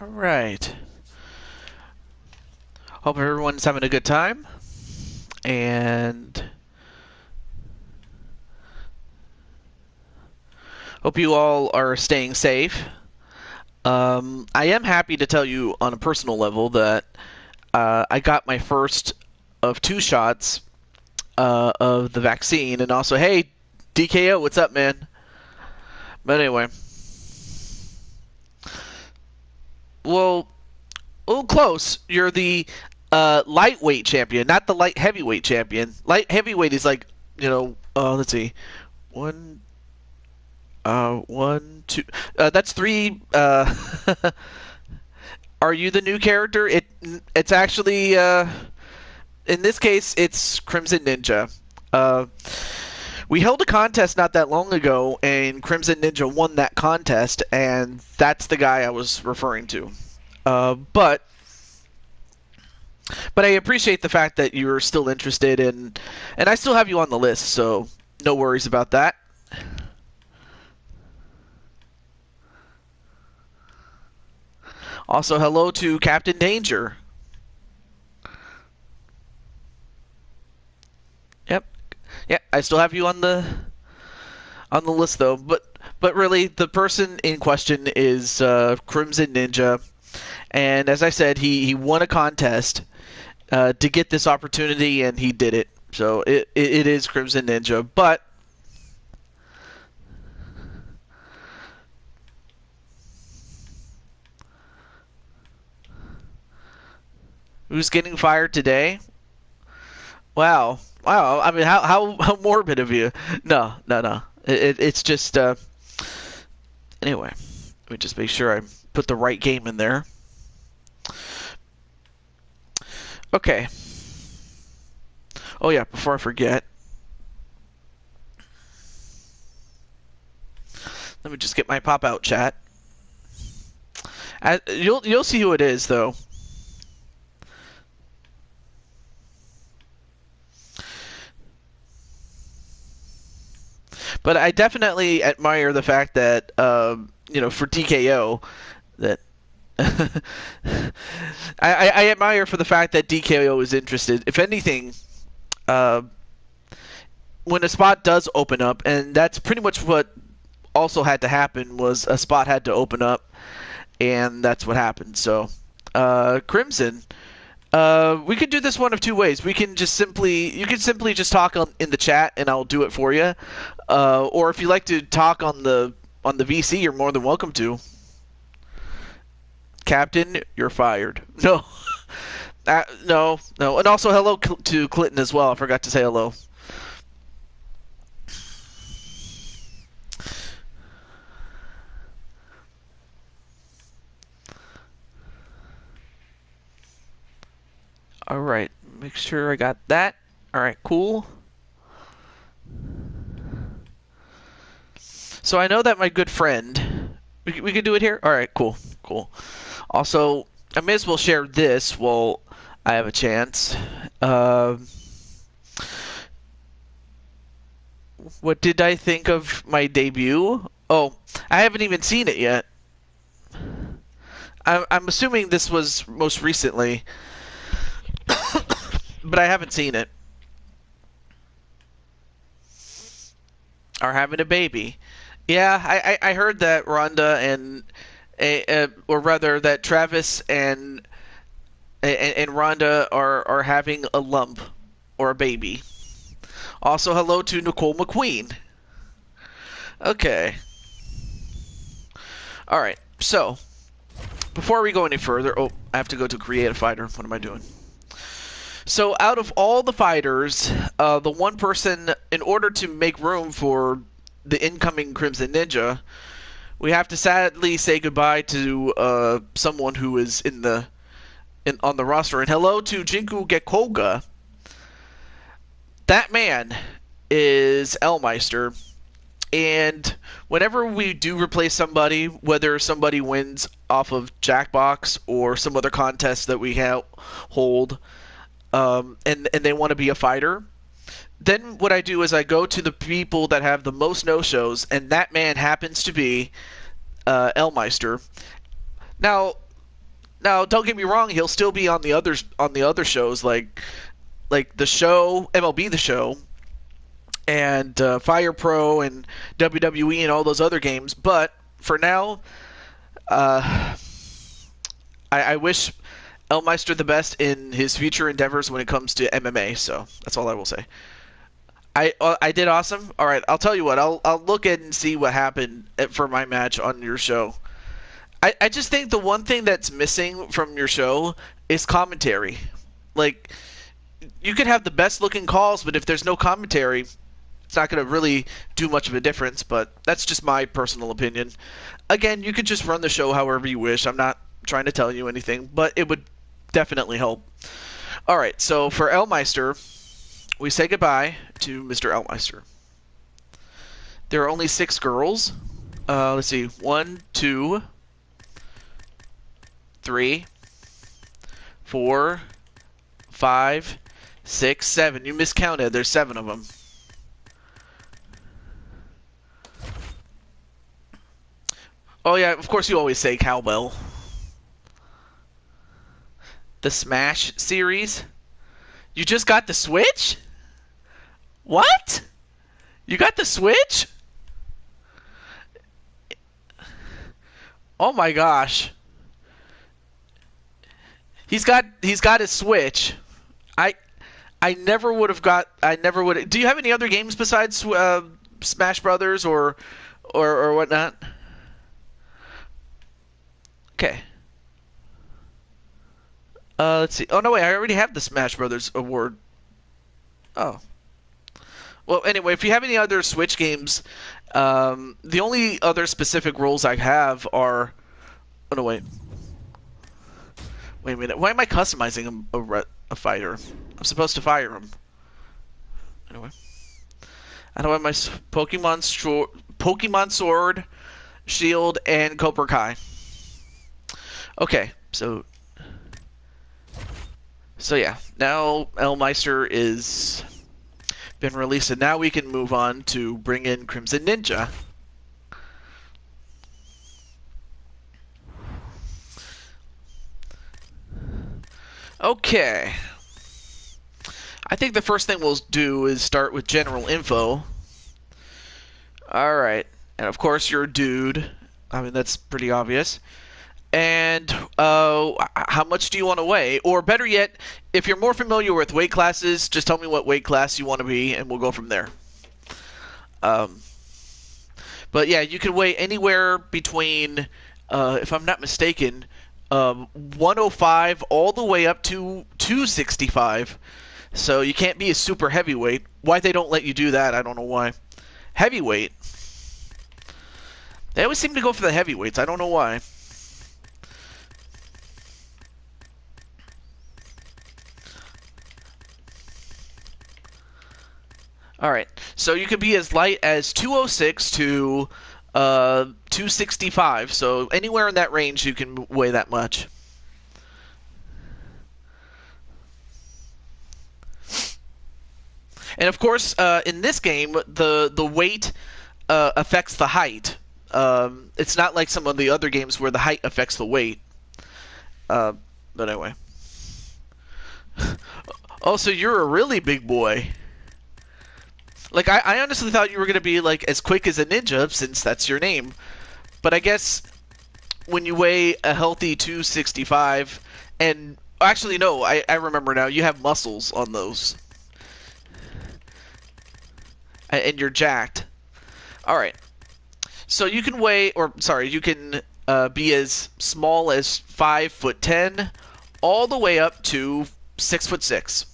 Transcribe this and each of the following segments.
Alright. Hope everyone's having a good time. And hope you all are staying safe. I am happy to tell you on a personal level that I got my first of 2 shots of the vaccine. And also, hey, DKO, what's up, man? But anyway. Well, a little close. You're the lightweight champion, not the light heavyweight champion. Light heavyweight is like, let's see. One, 2. That's 3. Are you the new character? It's actually, in this case, it's Crimson Ninja. We held a contest not that long ago, and Crimson Ninja won that contest, and that's the guy I was referring to. But I appreciate the fact that you're still interested in, and I still have you on the list, so no worries about that. Also, hello to Captain Danger. Yep. Yeah, I still have you on the list though, but really the person in question is Crimson Ninja, and as I said, he won a contest to get this opportunity, and he did it. So it is Crimson Ninja, but who's getting fired today? Wow. I mean, how morbid of you? No. It's just anyway. Let me just make sure I put the right game in there. Okay. Oh yeah, before I forget, let me just get my pop-out chat. You'll see who it is though. But I definitely admire the fact that, for DKO, that I admire for the fact that DKO is interested. If anything, when a spot does open up, and that's pretty much what also had to happen, was a spot had to open up, and that's what happened. So, Crimson, we could do this one of 2 ways. You can simply just talk in the chat, and I'll do it for you. Or if you like to talk on the VC, you're more than welcome to. Captain, you're fired. No, no, and also hello to Clinton as well. I forgot to say hello. Alright, make sure I got that. Alright, cool. So I know that my good friend... We can do it here? Alright, cool. Also, I may as well share this while I have a chance. What did I think of my debut? Oh, I haven't even seen it yet. I'm assuming this was most recently. But I haven't seen it. Are having a baby. Yeah, I heard that Rhonda and... or rather, that Travis and Rhonda are having a lump or a baby. Also, hello to Nicole McQueen. Okay. Alright, so, before we go any further... Oh, I have to go to Create a Fighter. What am I doing? So, out of all the fighters, the one person, in order to make room for the incoming Crimson Ninja, we have to sadly say goodbye to someone who is on the roster. And hello to Jinku Gekoga. That man is Elmeister. And whenever we do replace somebody, whether somebody wins off of Jackbox or some other contest that we hold, and they want to be a fighter, then what I do is I go to the people that have the most no-shows, and that man happens to be Elmeister. Now, Now, don't get me wrong, he'll still be on the other shows like the show, MLB The Show, and Fire Pro and WWE and all those other games. But for now, I wish Elmeister the best in his future endeavors when it comes to MMA. So that's all I will say. I did awesome. All right, I'll tell you what. I'll look at and see what happened for my match on your show. I just think the one thing that's missing from your show is commentary. Like, you could have the best looking calls, but if there's no commentary, it's not going to really do much of a difference. But that's just my personal opinion. Again, you could just run the show however you wish. I'm not trying to tell you anything, but it would definitely help. All right, so for Elmeister, we say goodbye to Mr. Elmeister. There are only 6 girls. Let's see. 1, 2, 3, 4, 5, 6, 7. You miscounted. There's 7 of them. Oh, yeah, of course you always say cowbell. The Smash series? You just got the Switch? What? You got the Switch? Oh my gosh. He's got his Switch. I never would have got. Do you have any other games besides Smash Brothers or whatnot? Okay. Let's see. Oh no, wait. I already have the Smash Brothers award. Oh. Well, anyway, if you have any other Switch games, the only other specific rules I have are. Oh no, wait. Wait a minute. Why am I customizing a fighter? I'm supposed to fire him. Anyway. I don't have my Pokemon Sword, Shield, and Cobra Kai. Okay, so yeah. Now Elmeister is been released, and now we can move on to bring in Crimson Ninja. Okay. I think the first thing we'll do is start with general info. Alright. And of course you're a dude. I mean, that's pretty obvious. And how much do you want to weigh? Or better yet, if you're more familiar with weight classes, just tell me what weight class you want to be, and we'll go from there. But yeah, you can weigh anywhere between, if I'm not mistaken, 105 all the way up to 265. So you can't be a super heavyweight. Why they don't let you do that, I don't know why. Heavyweight. They always seem to go for the heavyweights. I don't know why. Alright, so you can be as light as 206 to 265. So anywhere in that range you can weigh that much. And of course, in this game, the weight affects the height. It's not like some of the other games where the height affects the weight. But anyway. Oh, so you're a really big boy. Like, I honestly thought you were going to be, like, as quick as a ninja, since that's your name. But I guess when you weigh a healthy 265, and... Actually, no, I remember now. You have muscles on those. And you're jacked. Alright. So you can weigh... Or, sorry, you can be as small as 5'10", all the way up to 6'6".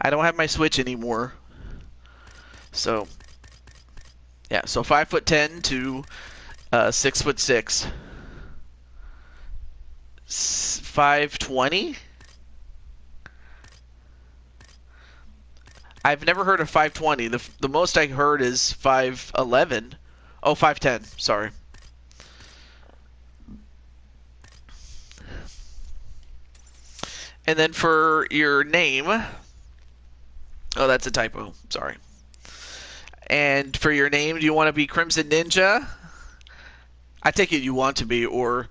I don't have my Switch anymore. So, yeah, so 5'10" to 6'6". 520? I've never heard of 520. The most I heard is 5'11". Oh, 5'10", sorry. And then for your name... Oh, that's a typo. Sorry. And for your name, do you want to be Crimson Ninja? I take it you want to be, or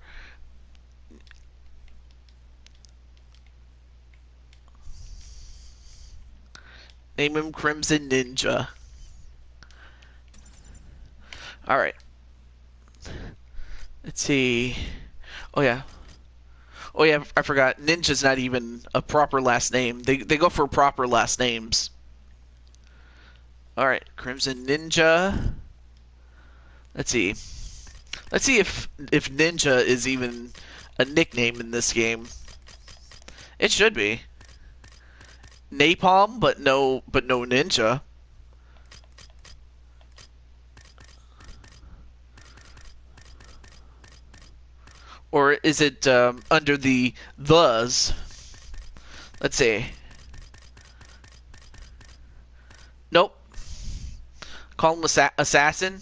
name him Crimson Ninja. Alright. Let's see. Oh, yeah. Oh, yeah, I forgot. Ninja's not even a proper last name. They go for proper last names. Alright, Crimson Ninja. Let's see. Let's see if Ninja is even a nickname in this game. It should be. Napalm, but no Ninja. Or is it under the thes? Let's see. Nope. Call him Assassin.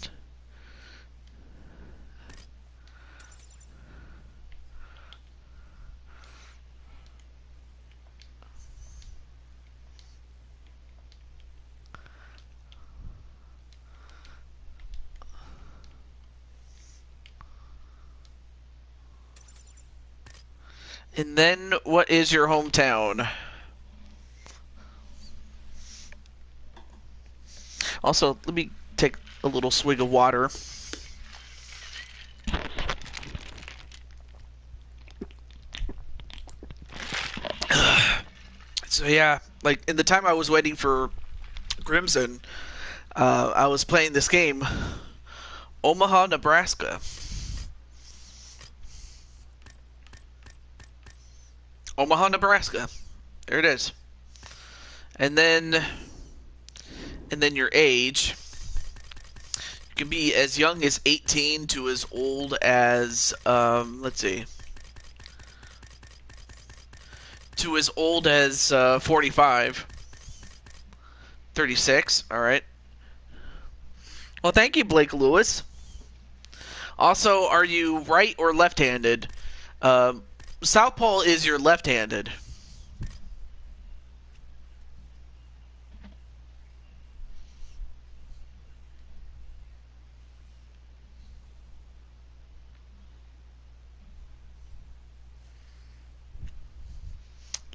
And then, what is your hometown? Also, let me take a little swig of water. So yeah, like in the time I was waiting for Crimson, I was playing this game, Omaha, Nebraska. Omaha, Nebraska. There it is. And then your age. You can be as young as 18 to as old as let's see, to as old as 45. 36. All right. Well, thank you, Blake Lewis. Also, are you right or left-handed? Southpaw is your left-handed.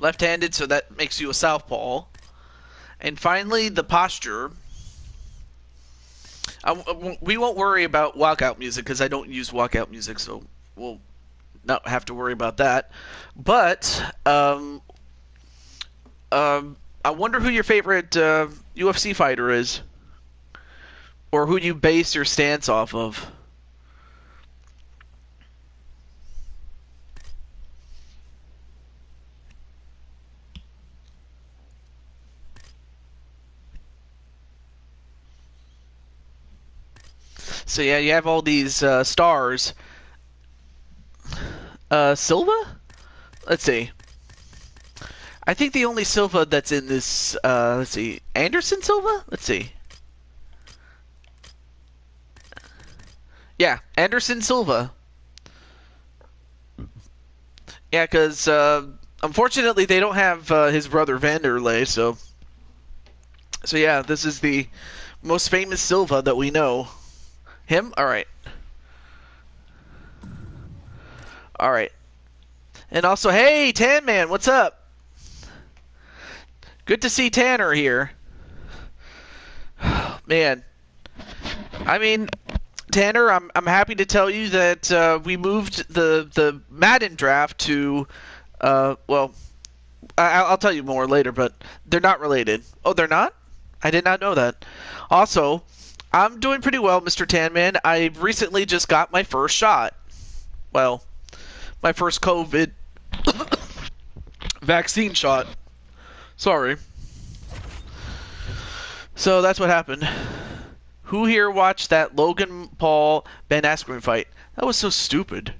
Left-handed, so that makes you a southpaw. And finally, the posture. We won't worry about walkout music because I don't use walkout music, so we'll not have to worry about that. But I wonder who your favorite UFC fighter is, or who you base your stance off of. So yeah, you have all these stars. Silva? Let's see. I think the only Silva that's in this, let's see, Anderson Silva? Let's see. Yeah, Anderson Silva. Yeah, because unfortunately they don't have his brother Vanderlei, so yeah, this is the most famous Silva that we know. Him? Alright. Alright. And also, hey, Tan Man, what's up? Good to see Tanner here. Man. I mean, Tanner, I'm happy to tell you that we moved the Madden draft to, well, I'll tell you more later, but they're not related. Oh, they're not? I did not know that. Also, I'm doing pretty well, Mr. Tanman. I recently just got my first shot. Well, my first COVID vaccine shot. Sorry. So that's what happened. Who here watched that Logan Paul Ben Askren fight? That was so stupid.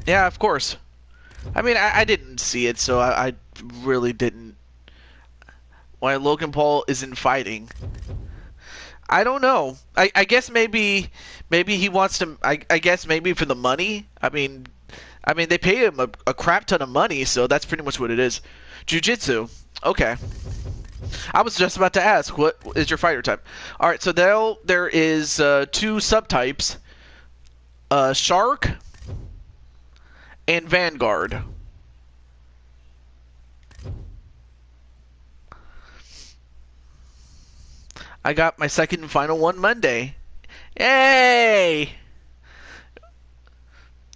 Yeah, of course. I mean, I didn't see it, so I really didn't. Why Logan Paul isn't fighting? I don't know. I guess maybe he wants to. I guess maybe for the money. I mean they pay him a crap ton of money, so that's pretty much what it is. Jiu-jitsu. Okay. I was just about to ask, what is your fighter type? All right, so there is two subtypes, Shark and Vanguard. I got my second and final one Monday. Yay!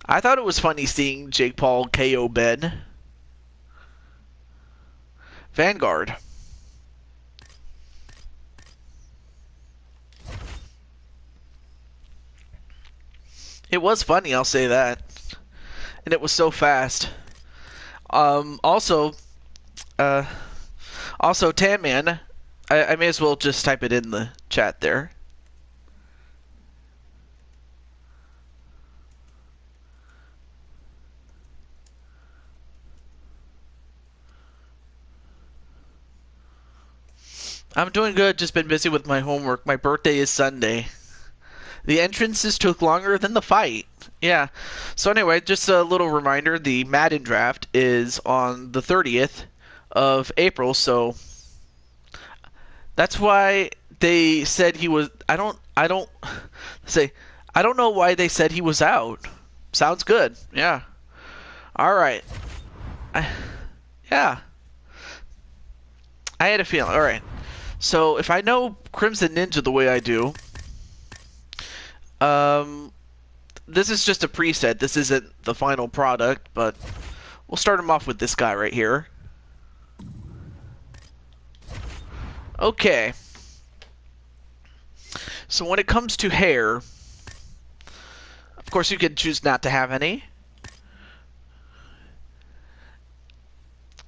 I thought it was funny seeing Jake Paul KO Ben. Vanguard. It was funny, I'll say that. And it was so fast. Also, uh, Tan Man, I may as well just type it in the chat there. I'm doing good, just been busy with my homework. My birthday is Sunday. The entrances took longer than the fight. Yeah. So anyway, just a little reminder, the Madden draft is on the 30th of April, so that's why they said he was I don't know why they said he was out. Sounds good. Yeah. All right. Yeah. I had a feeling. All right. So if I know Crimson Ninja the way I do, this is just a preset. This isn't the final product, but we'll start him off with this guy right here. Okay. So when it comes to hair, of course you can choose not to have any.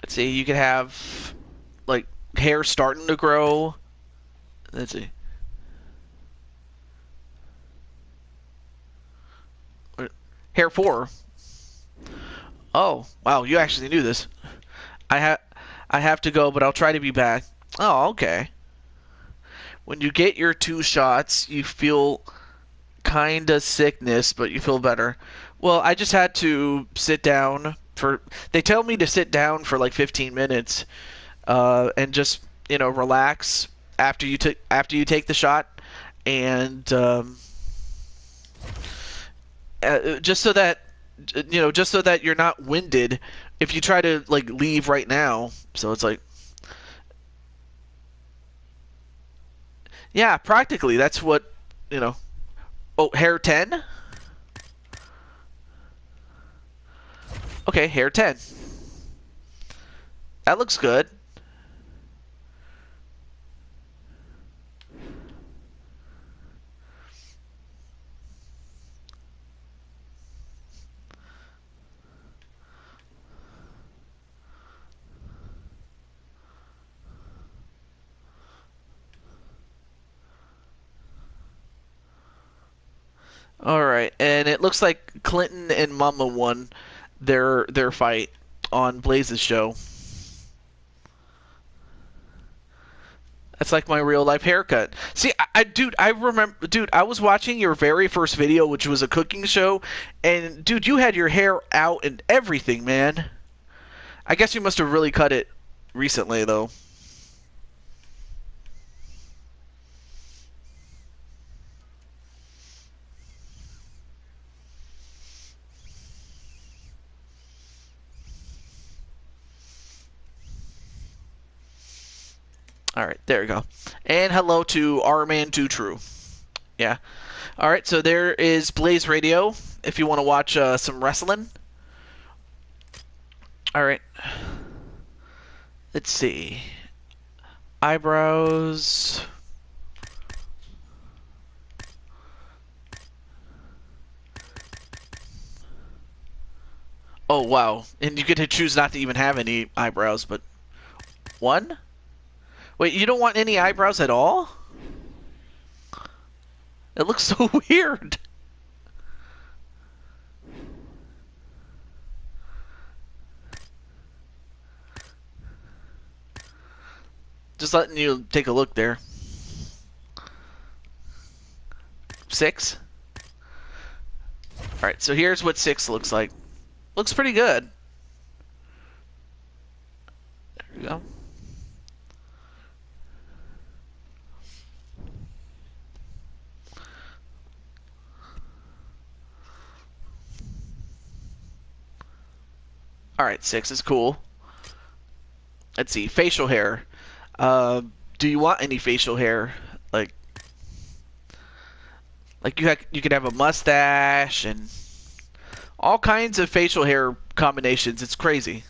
Let's see, you could have like hair starting to grow. Let's see. Hair 4. Oh, wow, you actually knew this. I have to go, but I'll try to be back. Oh, okay. When you get your 2 shots, you feel kinda sickness, but you feel better. Well, I just had to sit down for. They tell me to sit down for like 15 minutes, and just relax after you take the shot, and just so that you're not winded if you try to like leave right now. So it's like, yeah, practically that's what. Oh, hair 10. Okay, hair 10. That looks good. All right, and it looks like Clinton and Mama won their fight on Blaze's show. That's like my real life haircut. See, I remember, dude, I was watching your very first video, which was a cooking show, and dude, you had your hair out and everything, man. I guess you must have really cut it recently, though. All right, there we go. And hello to R-Man2 True. Yeah. All right, so there is Blaze Radio if you want to watch some wrestling. All right. Let's see. Eyebrows. Oh, wow. And you get to choose not to even have any eyebrows, but 1? Wait, you don't want any eyebrows at all? It looks so weird. Just letting you take a look there. 6? Alright, so here's what 6 looks like. Looks pretty good. There we go. Alright, 6 is cool. Let's see, facial hair. Uh, do you want any facial hair? Like, you could have a mustache and all kinds of facial hair combinations. It's crazy.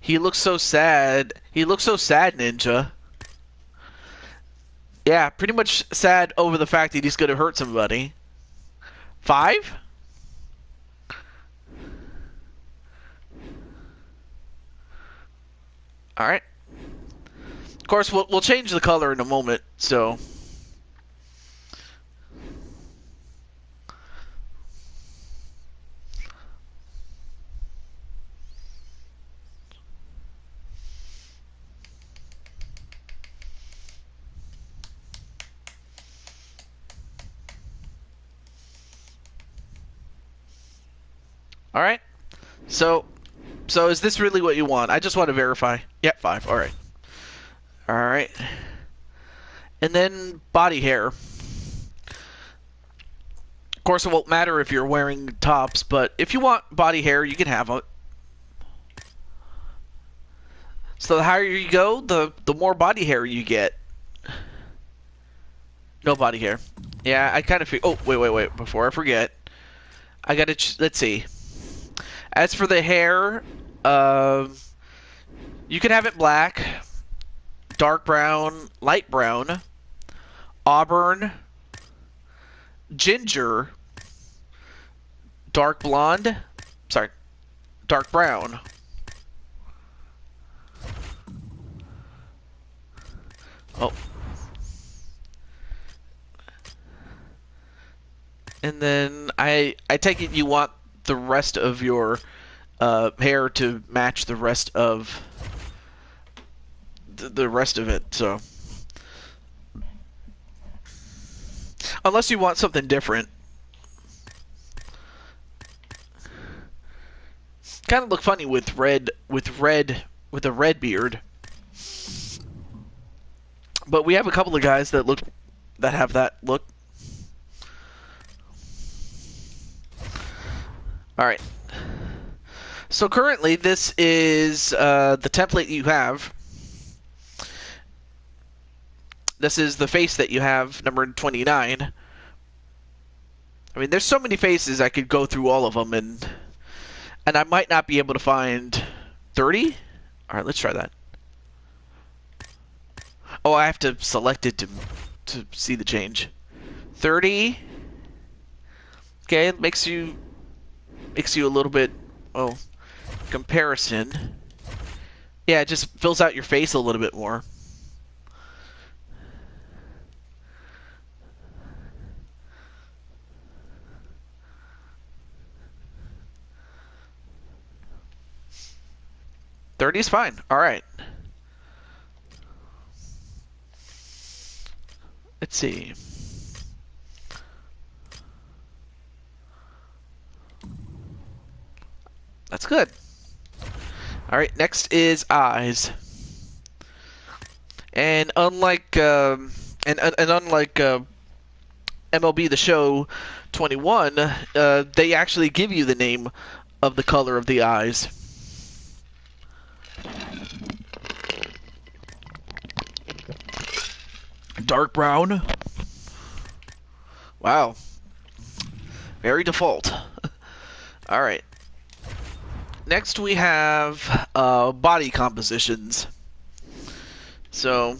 He looks so sad. He looks so sad, Ninja. Yeah, pretty much sad over the fact that he's going to hurt somebody. 5? All right. Of course, we'll change the color in a moment. So, all right. So, is this really what you want? I just want to verify. Yeah, 5. All right. All right. And then body hair. Of course, it won't matter if you're wearing tops, but if you want body hair, you can have it. So the higher you go, the more body hair you get. No body hair. Yeah, I kind of feel. Oh, wait. Before I forget, I gotta. Let's see. As for the hair, you can have it black, dark brown, light brown, auburn, ginger, dark blonde. Sorry, dark brown. Oh. And then I take it you want the rest of your hair to match the rest of the rest of it. So unless you want something different, kind of look funny with a red beard. But we have a couple of guys that have that look. All right. So currently, this is the template you have. This is the face that you have, number 29. I mean, there's so many faces, I could go through all of them, and I might not be able to find 30? All right, let's try that. Oh, I have to select it to see the change. 30. Okay, it makes you a little bit, oh, comparison. Yeah, it just fills out your face a little bit more. $30 is fine. All right. Let's see. That's good. All right. Next is eyes. And unlike unlike MLB The Show 21, they actually give you the name of the color of the eyes. Dark brown. Wow. Very default. All right. Next we have body compositions. So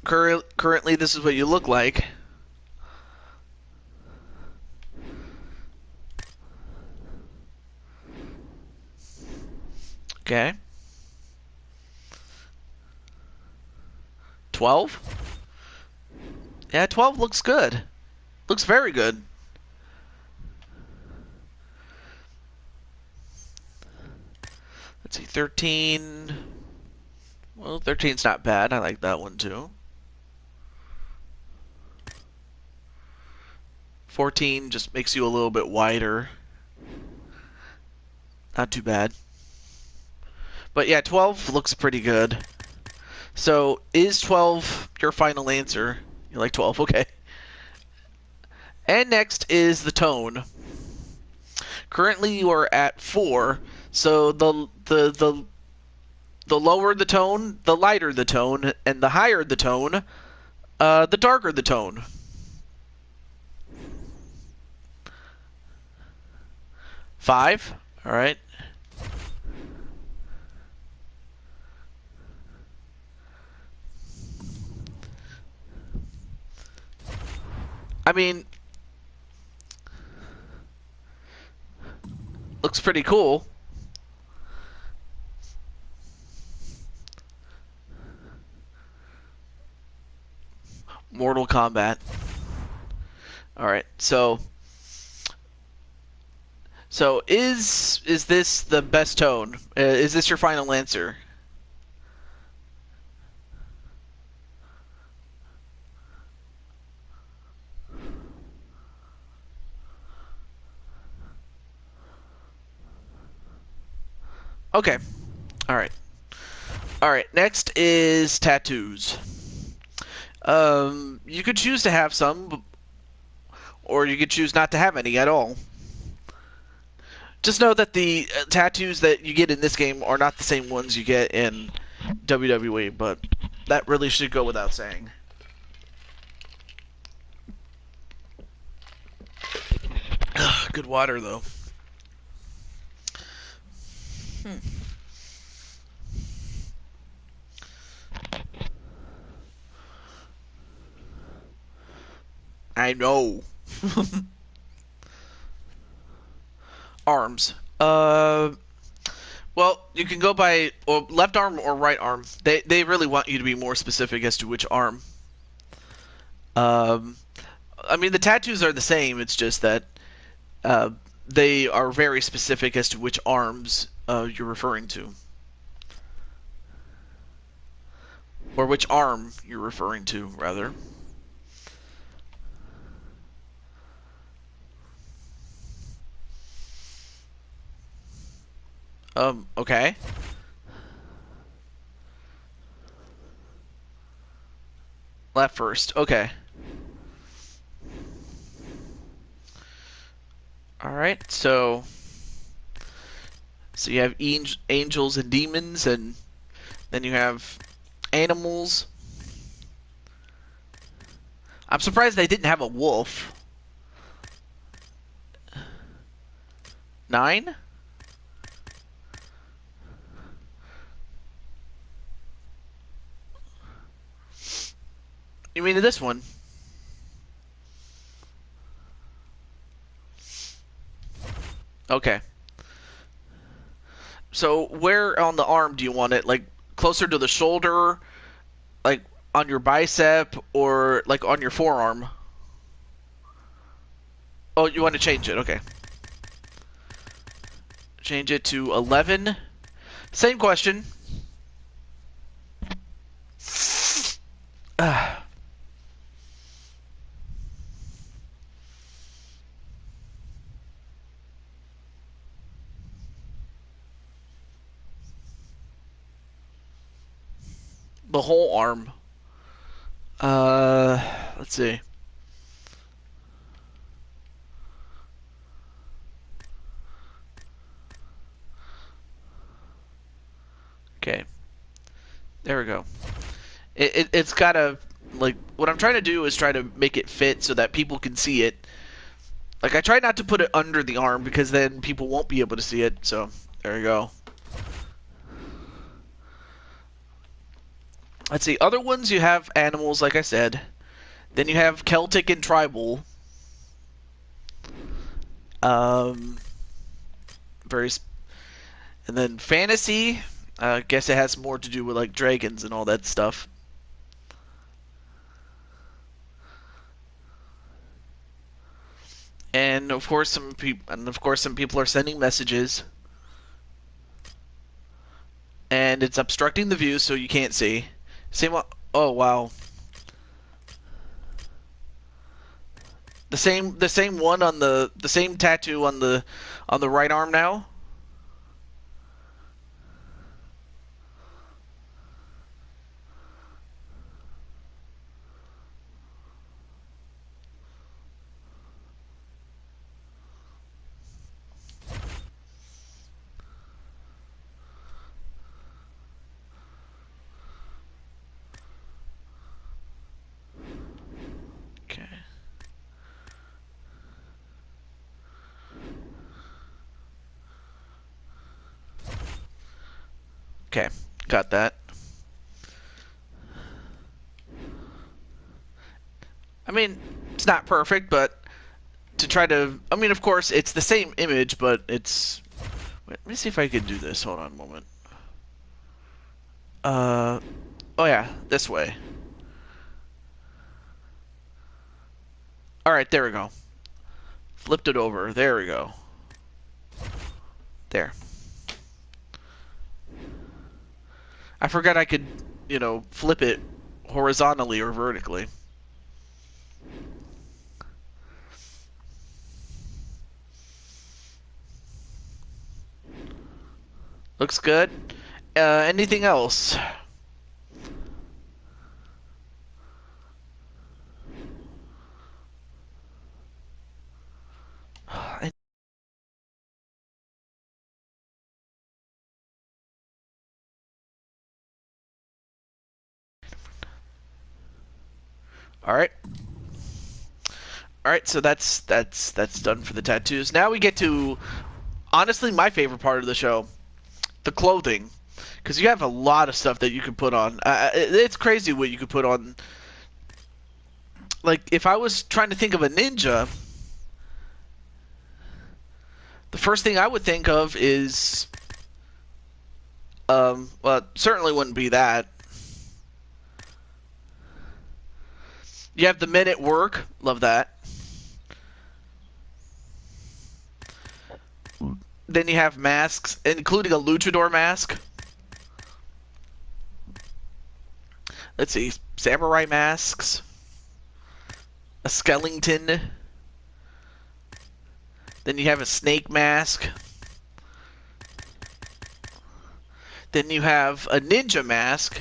currently this is what you look like. Okay. 12? Yeah, 12 looks good. Looks very good. Let's see, 13. Well, 13's not bad. I like that one too. 14 just makes you a little bit wider. Not too bad. But yeah, 12 looks pretty good. So, is 12 your final answer? You like 12? Okay. And next is the tone. Currently, you are at 4. So the lower the tone, the lighter the tone, and the higher the tone, the darker the tone. Five. All right. I mean, looks pretty cool. Mortal Kombat. All right. So is this the best tone? Is this your final answer? Okay. All right. All right. Next is tattoos. You could choose to have some, or you could choose not to have any at all. Just know that the tattoos that you get in this game are not the same ones you get in WWE, but that really should go without saying. Good water, though. I know. Arms. Well, you can go by or left arm or right arm. They really want you to be more specific as to which arm. Um, I mean, the tattoos are the same. It's just that uh, they are very specific as to which arms you're referring to, or which arm you're referring to, rather. Okay. Left first. Okay. All right. So you have angels and demons, and then you have animals. I'm surprised they didn't have a wolf. 9? You mean this one? Okay. So where on the arm do you want it? Like closer to the shoulder, like on your bicep, or like on your forearm? Oh, you want to change it? Okay. Change it to 11. Same question. The whole arm. Let's see. Okay, there we go. It's gotta, like, what I'm trying to do is try to make it fit so that people can see it. Like, I try not to put it under the arm because then people won't be able to see it. So there we go. Let's see. Other ones you have animals, like I said. Then you have Celtic and tribal. Um, very, and then fantasy. I guess it has more to do with like dragons and all that stuff. And of course, some people are sending messages, and it's obstructing the view, so you can't see. Same. Oh wow. The same one on the same tattoo on the right arm now. Okay, got that. I mean, it's not perfect, but to try to... I mean, of course, it's the same image, but it's... Wait, let me see if I can do this. Hold on a moment. Oh yeah, this way. Alright, there we go. Flipped it over. There we go. There. I forgot I could, you know, flip it horizontally or vertically. Looks good. Anything else? Alright. Alright, so that's done for the tattoos. Now we get to, honestly, my favorite part of the show. The clothing. Because you have a lot of stuff that you can put on. It's crazy what you could put on. Like, if I was trying to think of a ninja, the first thing I would think of is... well, it certainly wouldn't be that. You have the men at work. Love that. Then you have masks, including a luchador mask. Let's see. Samurai masks. A skeleton. Then you have a snake mask. Then you have a ninja mask.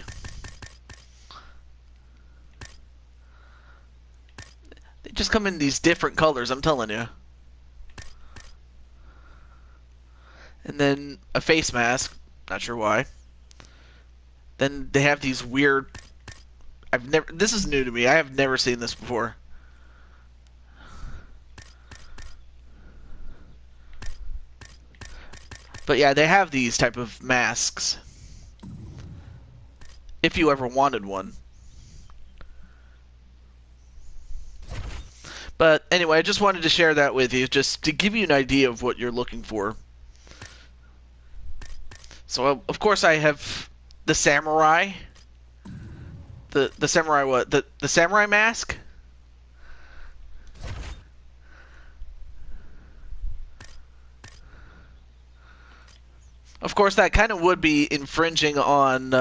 They just come in these different colors, I'm telling you. And then a face mask. Not sure why. Then they have these weird... This is new to me. I have never seen this before. But yeah, they have these type of masks. If you ever wanted one. But anyway, I just wanted to share that with you, just to give you an idea of what you're looking for. So, of course, I have the samurai. The samurai what? The samurai mask? Of course, that kind of would be infringing on,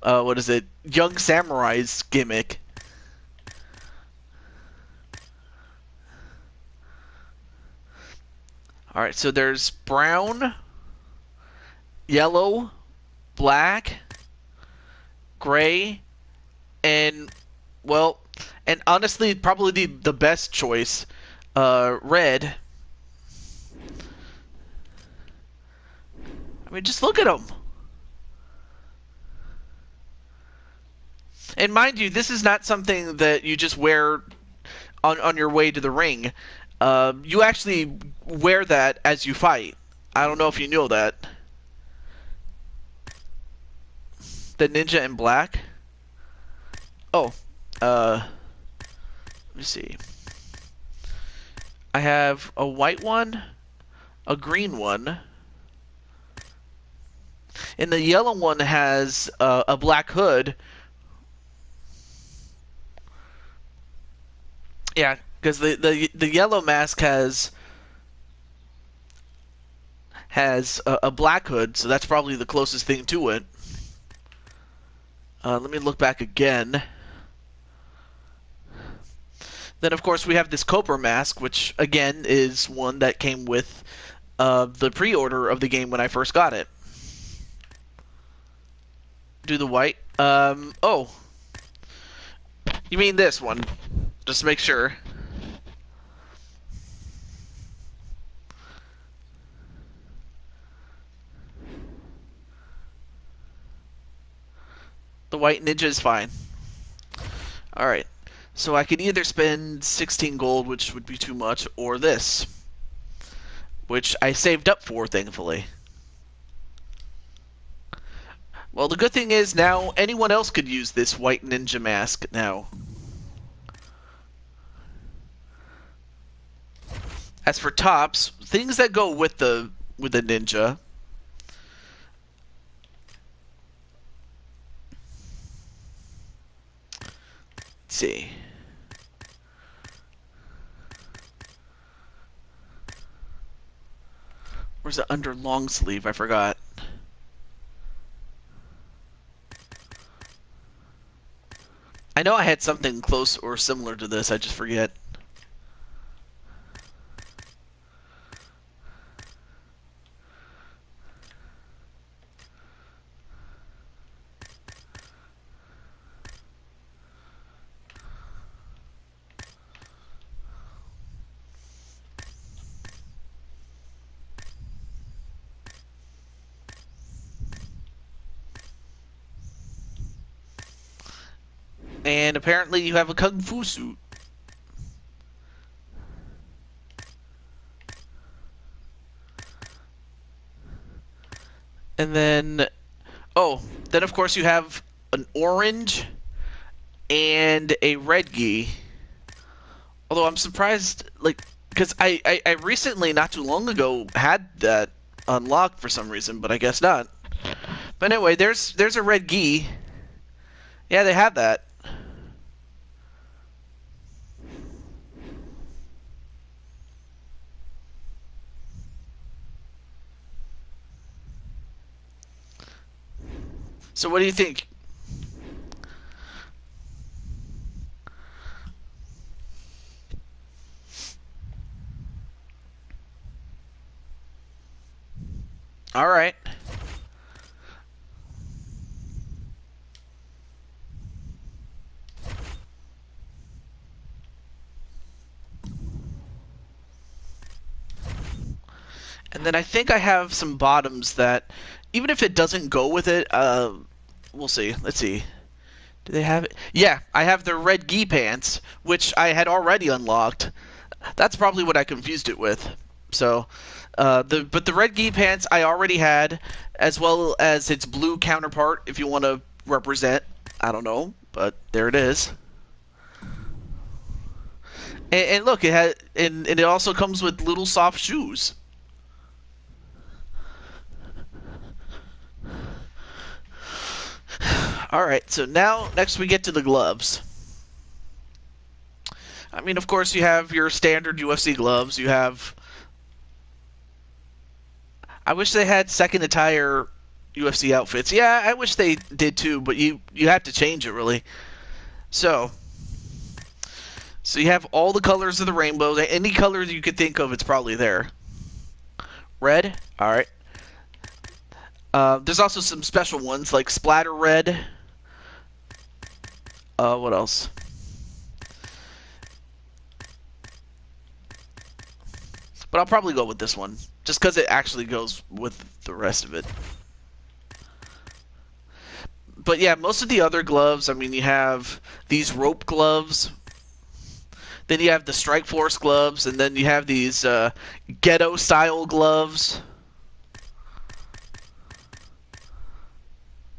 what is it? Young Samurai's gimmick. Alright, so there's brown, yellow, black, gray, and, well, and honestly, probably the best choice, red. I mean, just look at them. And mind you, this is not something that you just wear on your way to the ring. You actually wear that as you fight. I don't know if you know that. The ninja in black. Oh, let me see. I have a white one, a green one, and the yellow one has a black hood. Yeah, because the yellow mask has a black hood, so that's probably the closest thing to it. Let me look back again. Then, of course, we have this Cobra mask, which, again, is one that came with the pre-order of the game when I first got it. Do the white. Oh. You mean this one. Just to make sure. The white ninja is fine. Alright. So I could either spend 16 gold, which would be too much, or this. Which I saved up for, thankfully. Well, the good thing is now anyone else could use this white ninja mask now. As for tops, things that go with the ninja. Let's see. Where's the under long sleeve? I forgot. I know I had something close or similar to this, I just forget. And apparently you have a kung fu suit. And then, oh, then of course you have an orange and a red gi. Although I'm surprised, like, because I recently, not too long ago, had that unlocked for some reason, but I guess not. But anyway, there's a red gi. Yeah, they have that. So what do you think? All right. And then I think I have some bottoms that, even if it doesn't go with it, we'll see. Let's see. Do they have it? Yeah, I have the red gi pants, which I had already unlocked. That's probably what I confused it with. So, but the red gi pants I already had, as well as its blue counterpart. If you want to represent, I don't know, but there it is. And look, it has, and it also comes with little soft shoes. All right, so now next we get to the gloves. I mean, of course, you have your standard UFC gloves. You have. I wish they had second attire UFC outfits. Yeah, I wish they did too, but you have to change it really. So, so you have all the colors of the rainbow. Any color you could think of, it's probably there. Red. All right. There's also some special ones like splatter red. What else? But I'll probably go with this one, just because it actually goes with the rest of it. But yeah, most of the other gloves, I mean, you have these rope gloves, then you have the Strike Force gloves, and then you have these ghetto-style gloves.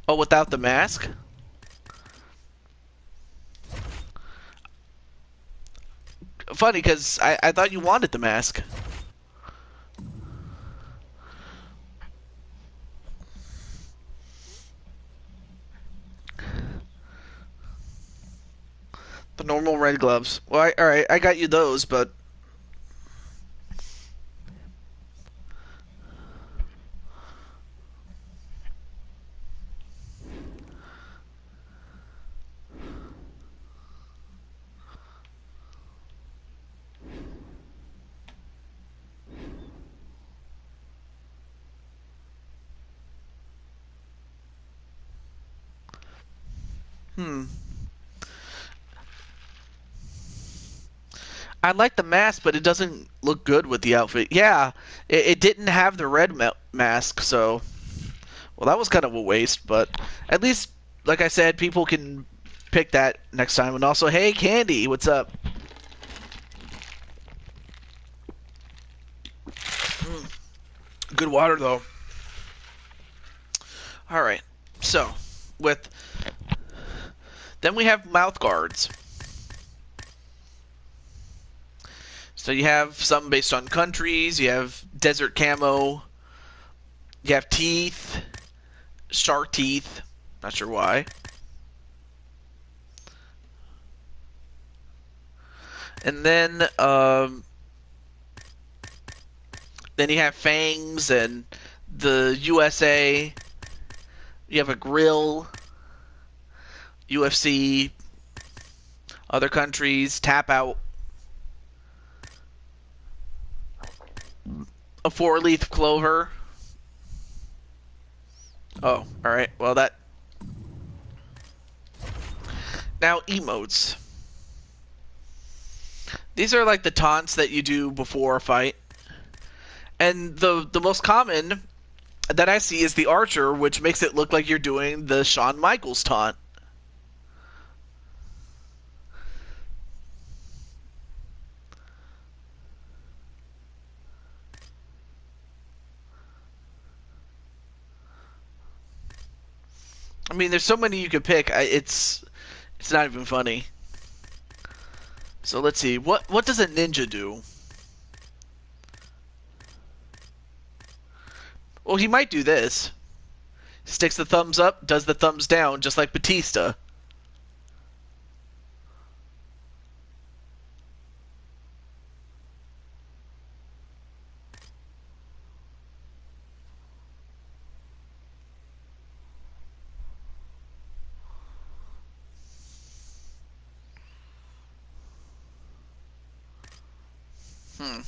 Oh, without the mask? Funny, because I thought you wanted the mask. The normal red gloves. Well, alright, I got you those, but... Hmm. I like the mask, but it doesn't look good with the outfit. Yeah, it didn't have the red mask, so... Well, that was kind of a waste, but at least, like I said, people can pick that next time. And also, hey, Candy, what's up? Good water, though. All right. So, with then we have mouth guards. So you have some based on countries. You have desert camo. You have teeth, shark teeth. Not sure why. And then you have fangs and the USA. You have a grill, UFC, other countries, tap out, a four-leaf clover. Oh, all right. Well, that now emotes. These are like the taunts that you do before a fight, and the most common that I see is the archer, which makes it look like you're doing the Shawn Michaels taunt. I mean, there's so many you could pick. It's not even funny. So let's see. What does a ninja do? Well, he might do this. Sticks the thumbs up, does the thumbs down, just like Batista. Hmm.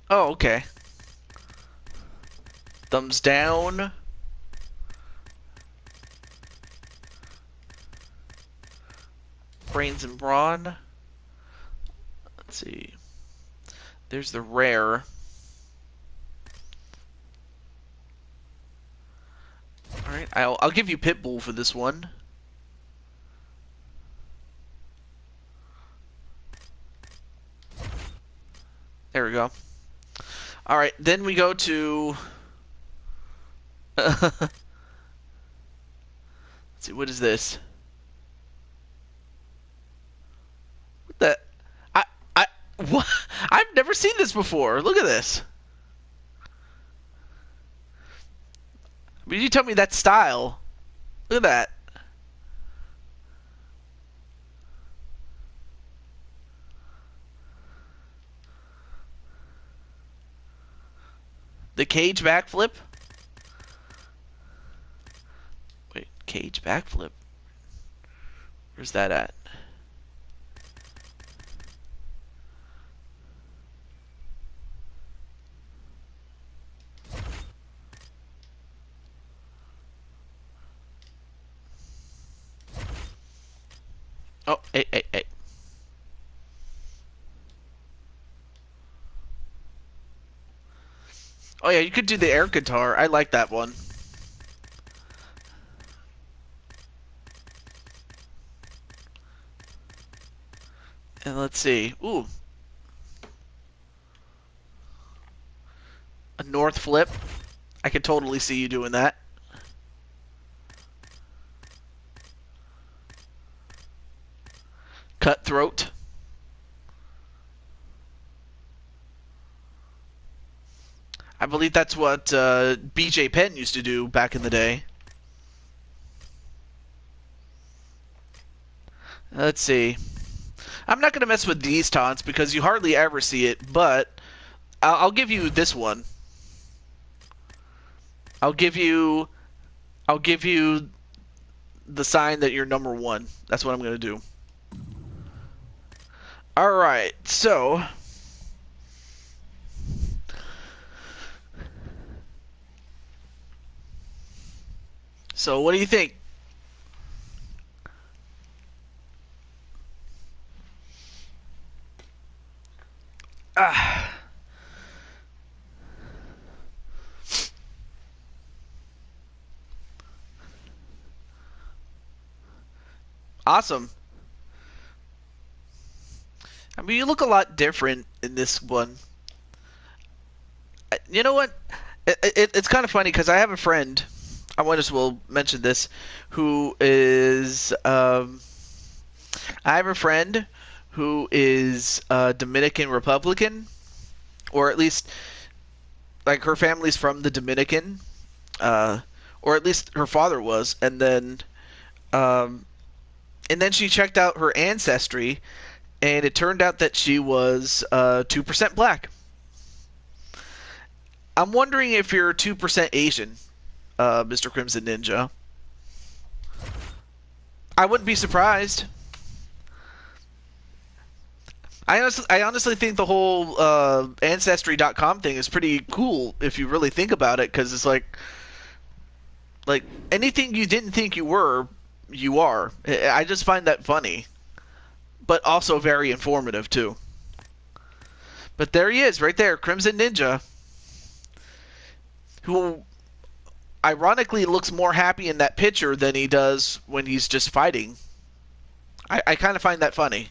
Oh, okay. Thumbs down. Brains and brawn. Let's see. There's the rare. All right, I'll give you Pitbull for this one. There we go. All right, then we go to. Let's see, what is this? What the? I I what? I've never seen this before. Look at this. I mean, you tell me that style. Look at that. The cage backflip. Wait, cage backflip. Where's that at? Oh, hey. Oh yeah, you could do the air guitar. I like that one. And let's see. Ooh, a north flip. I could totally see you doing that. Cutthroat. I believe that's what BJ Penn used to do back in the day. Let's see. I'm not going to mess with these taunts because you hardly ever see it, but I'll give you this one. I'll give you the sign that you're number one. That's what I'm going to do. All right, so what do you think? Ah, awesome. mean, you look a lot different in this one. You know what? It's kind of funny because I have a friend. I might as well mention this, who is I have a friend who is Dominican Republican, or at least like her family's from the Dominican, uh, or at least her father was, um, and then she checked out her ancestry, and it turned out that she was 2% black. I'm wondering if you're 2% Asian, Mr. Crimson Ninja. I wouldn't be surprised. I honestly think the whole Ancestry.com thing is pretty cool if you really think about it, because it's like anything you didn't think you were, you are. I just find that funny, but also very informative too. But there he is, right there, Crimson Ninja, who ironically looks more happy in that picture than he does when he's just fighting. I kind of find that funny,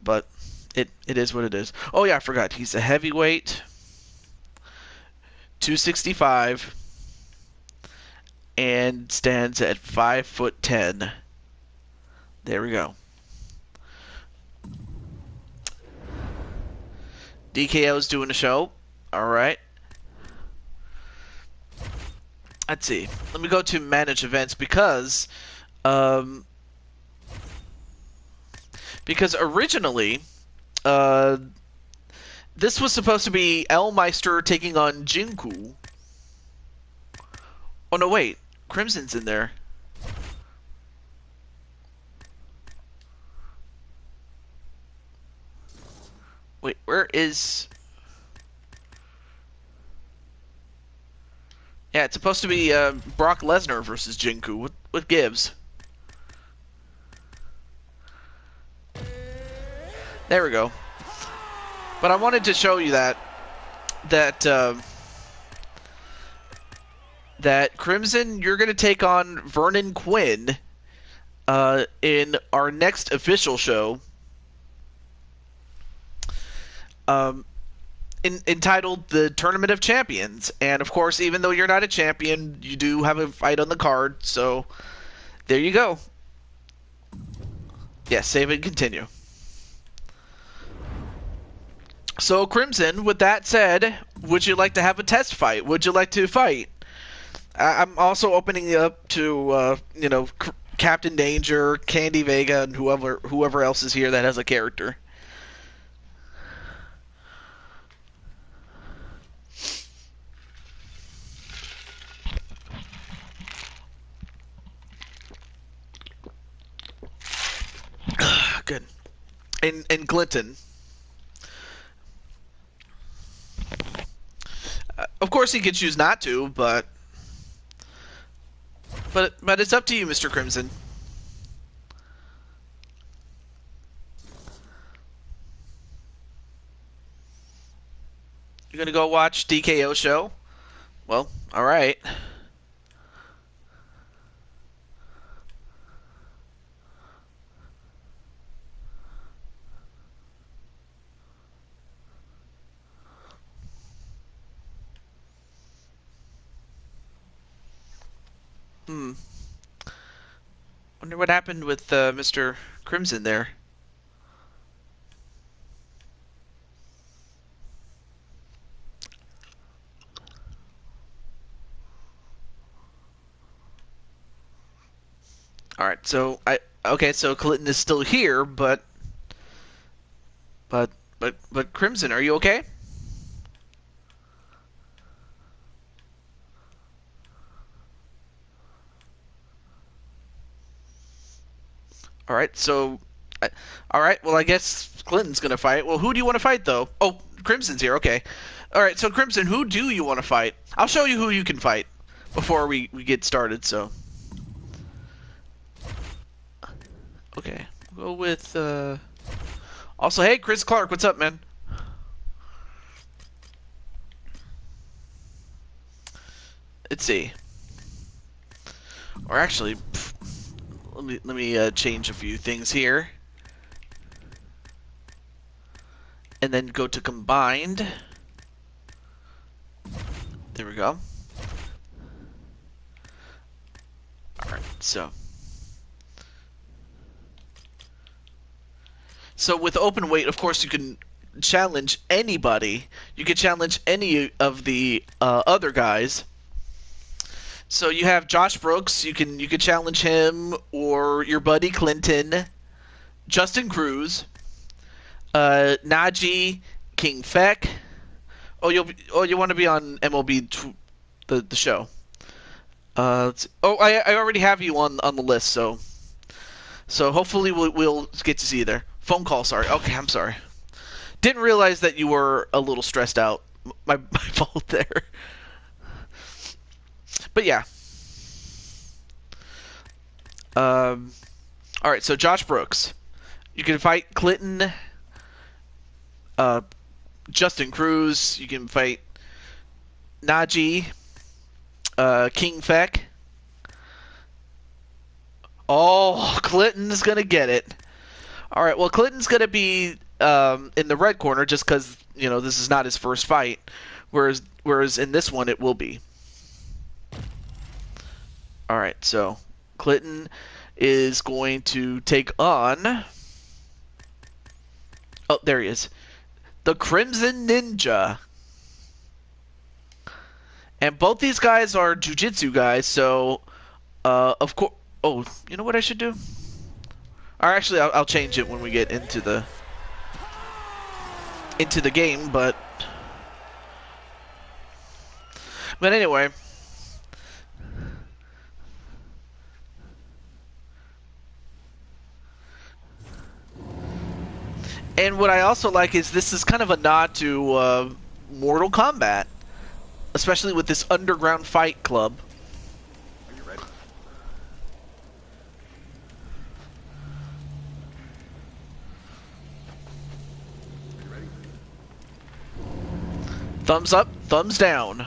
but it is what it is. Oh yeah, I forgot. He's a heavyweight, 265, and stands at 5'10". There we go. DKO's doing a show. All right. Let's see. Let me go to manage events um, because originally, uh, this was supposed to be Elmeister taking on Jinku. Oh no, wait. Crimson's in there. Wait, where is... Yeah, it's supposed to be Brock Lesnar versus Jinku. What gives? There we go. But I wanted to show you that that Crimson, you're going to take on Vernon Quinn in our next official show, entitled the Tournament of Champions. And of course, even though you're not a champion, you do have a fight on the card. So there you go. Yes, save and continue. So Crimson, with that said, would you like to have a test fight? Would you like to fight? I'm also opening it up to Captain Danger, Candy Vega, and whoever else is here that has a character. Good. And Clinton. Of course, he could choose not to, but it's up to you, Mr. Crimson. You're gonna go watch DKO show? Well, all right. Wonder what happened with Mr. Crimson there. All right, so so Clinton is still here, but Crimson, are you okay? All right, so all right, well I guess Clinton's gonna fight. Well, who do you want to fight though? Oh, Crimson's here. Okay. All right, so Crimson, who do you want to fight? I'll show you who you can fight before we get started. So. Okay, we'll go with, also, hey, Chris Clark, what's up, man? Let's see. Or actually, let me change a few things here. and then go to combined. There we go. Alright, so with open weight, of course, you can challenge anybody. You can challenge any of the other guys. So you have Josh Brooks. You can challenge him, or your buddy Clinton, Justin Cruz, Najee, King Feck. Oh, you want to be on MLB the show? I already have you on the list, so hopefully we'll get to see you there. Phone call, sorry. Okay, I'm sorry. Didn't realize that you were a little stressed out. My fault there. But yeah. Alright, so Josh Brooks. You can fight Clinton, Justin Cruz. You can fight Najee, King Feck. Oh, Clinton's gonna get it. Alright, well, Clinton's gonna be in the red corner just because, this is not his first fight. Whereas in this one, it will be. Alright, so Clinton is going to take on... Oh, there he is. The Crimson Ninja. And both these guys are jiu-jitsu guys, so... of course... Oh, you know what I should do? Or actually, I'll change it when we get into the game, but anyway. And what I also like is this is kind of a nod to Mortal Kombat, especially with this underground fight club. Are you ready? Are you ready? Thumbs up, thumbs down.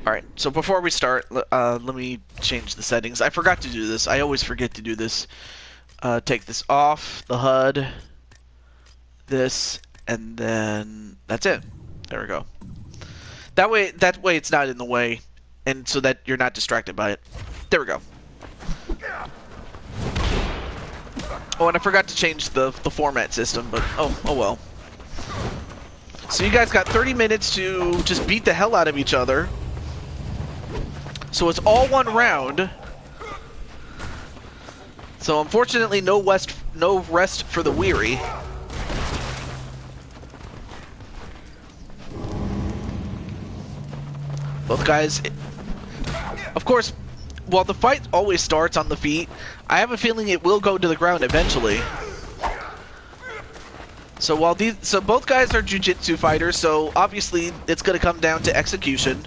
Alright, so before we start, let me change the settings. I forgot to do this. I always forget to do this. Take this off, the HUD, this, and then that's it. There we go. That way it's not in the way, and so that you're not distracted by it. There we go. Oh, and I forgot to change the format system, but oh well. So you guys got 30 minutes to just beat the hell out of each other. So it's all one round. So unfortunately, no rest for the weary. Both guys, of course, while the fight always starts on the feet, I have a feeling it will go to the ground eventually. So both guys are jiu-jitsu fighters, so obviously it's going to come down to execution.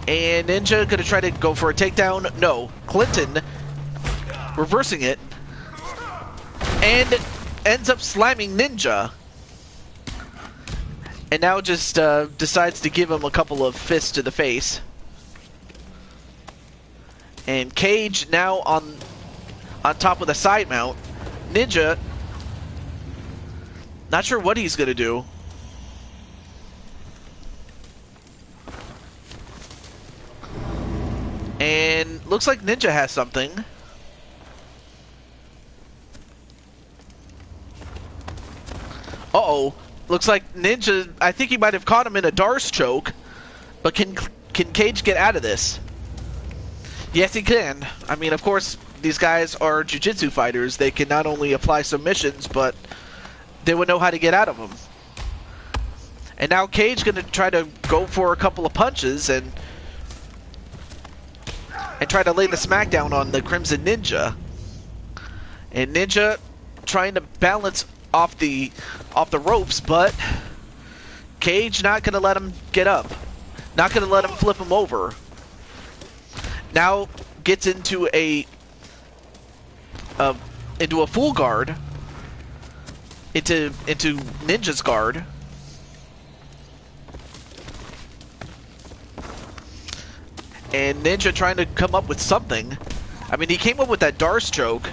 And Ninja gonna try to go for a takedown. No, Clinton reversing it and ends up slamming Ninja. And now just decides to give him a couple of fists to the face. And Cage now on top with a side mount. Ninja, not sure what he's gonna do. And looks like Ninja has something. Uh-oh. Looks like Ninja, I think he might have caught him in a Darce choke. But can Cage get out of this? Yes, he can. I mean, of course, these guys are jiu-jitsu fighters. They can not only apply submissions, but they would know how to get out of them. And now Cage gonna try to go for a couple of punches and try to lay the smackdown on the Crimson Ninja. And Ninja trying to balance off the ropes, but Cage not gonna let him get up. Not gonna let him flip him over. Now gets into a full guard. Into Ninja's guard. And Ninja trying to come up with something. I mean, he came up with that Darce choke.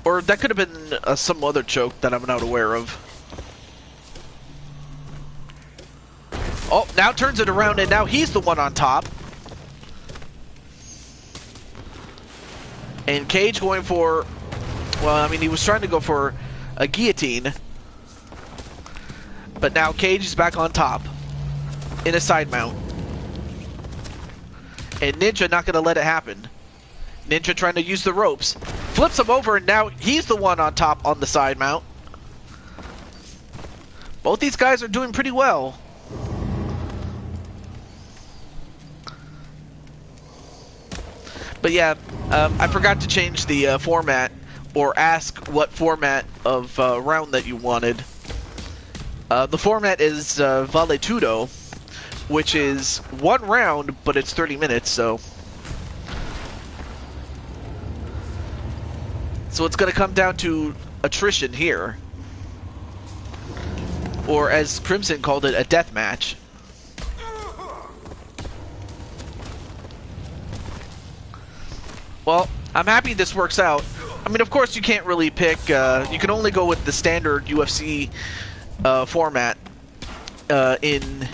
Or that could have been some other choke that I'm not aware of. Oh, now turns it around, and now he's the one on top. And Cage going for... Well, I mean, he was trying to go for a guillotine. But now Cage is back on top. In a side mount. And Ninja not going to let it happen. Ninja trying to use the ropes. Flips him over, and now he's the one on top on the side mount. Both these guys are doing pretty well. But yeah, I forgot to change the format, or ask what format of round that you wanted. The format is Vale Tudo, which is 1 round, but it's 30 minutes, so... So it's going to come down to attrition here. Or as Crimson called it, a death match. Well, I'm happy this works out. I mean, of course you can't really pick, you can only go with the standard UFC format in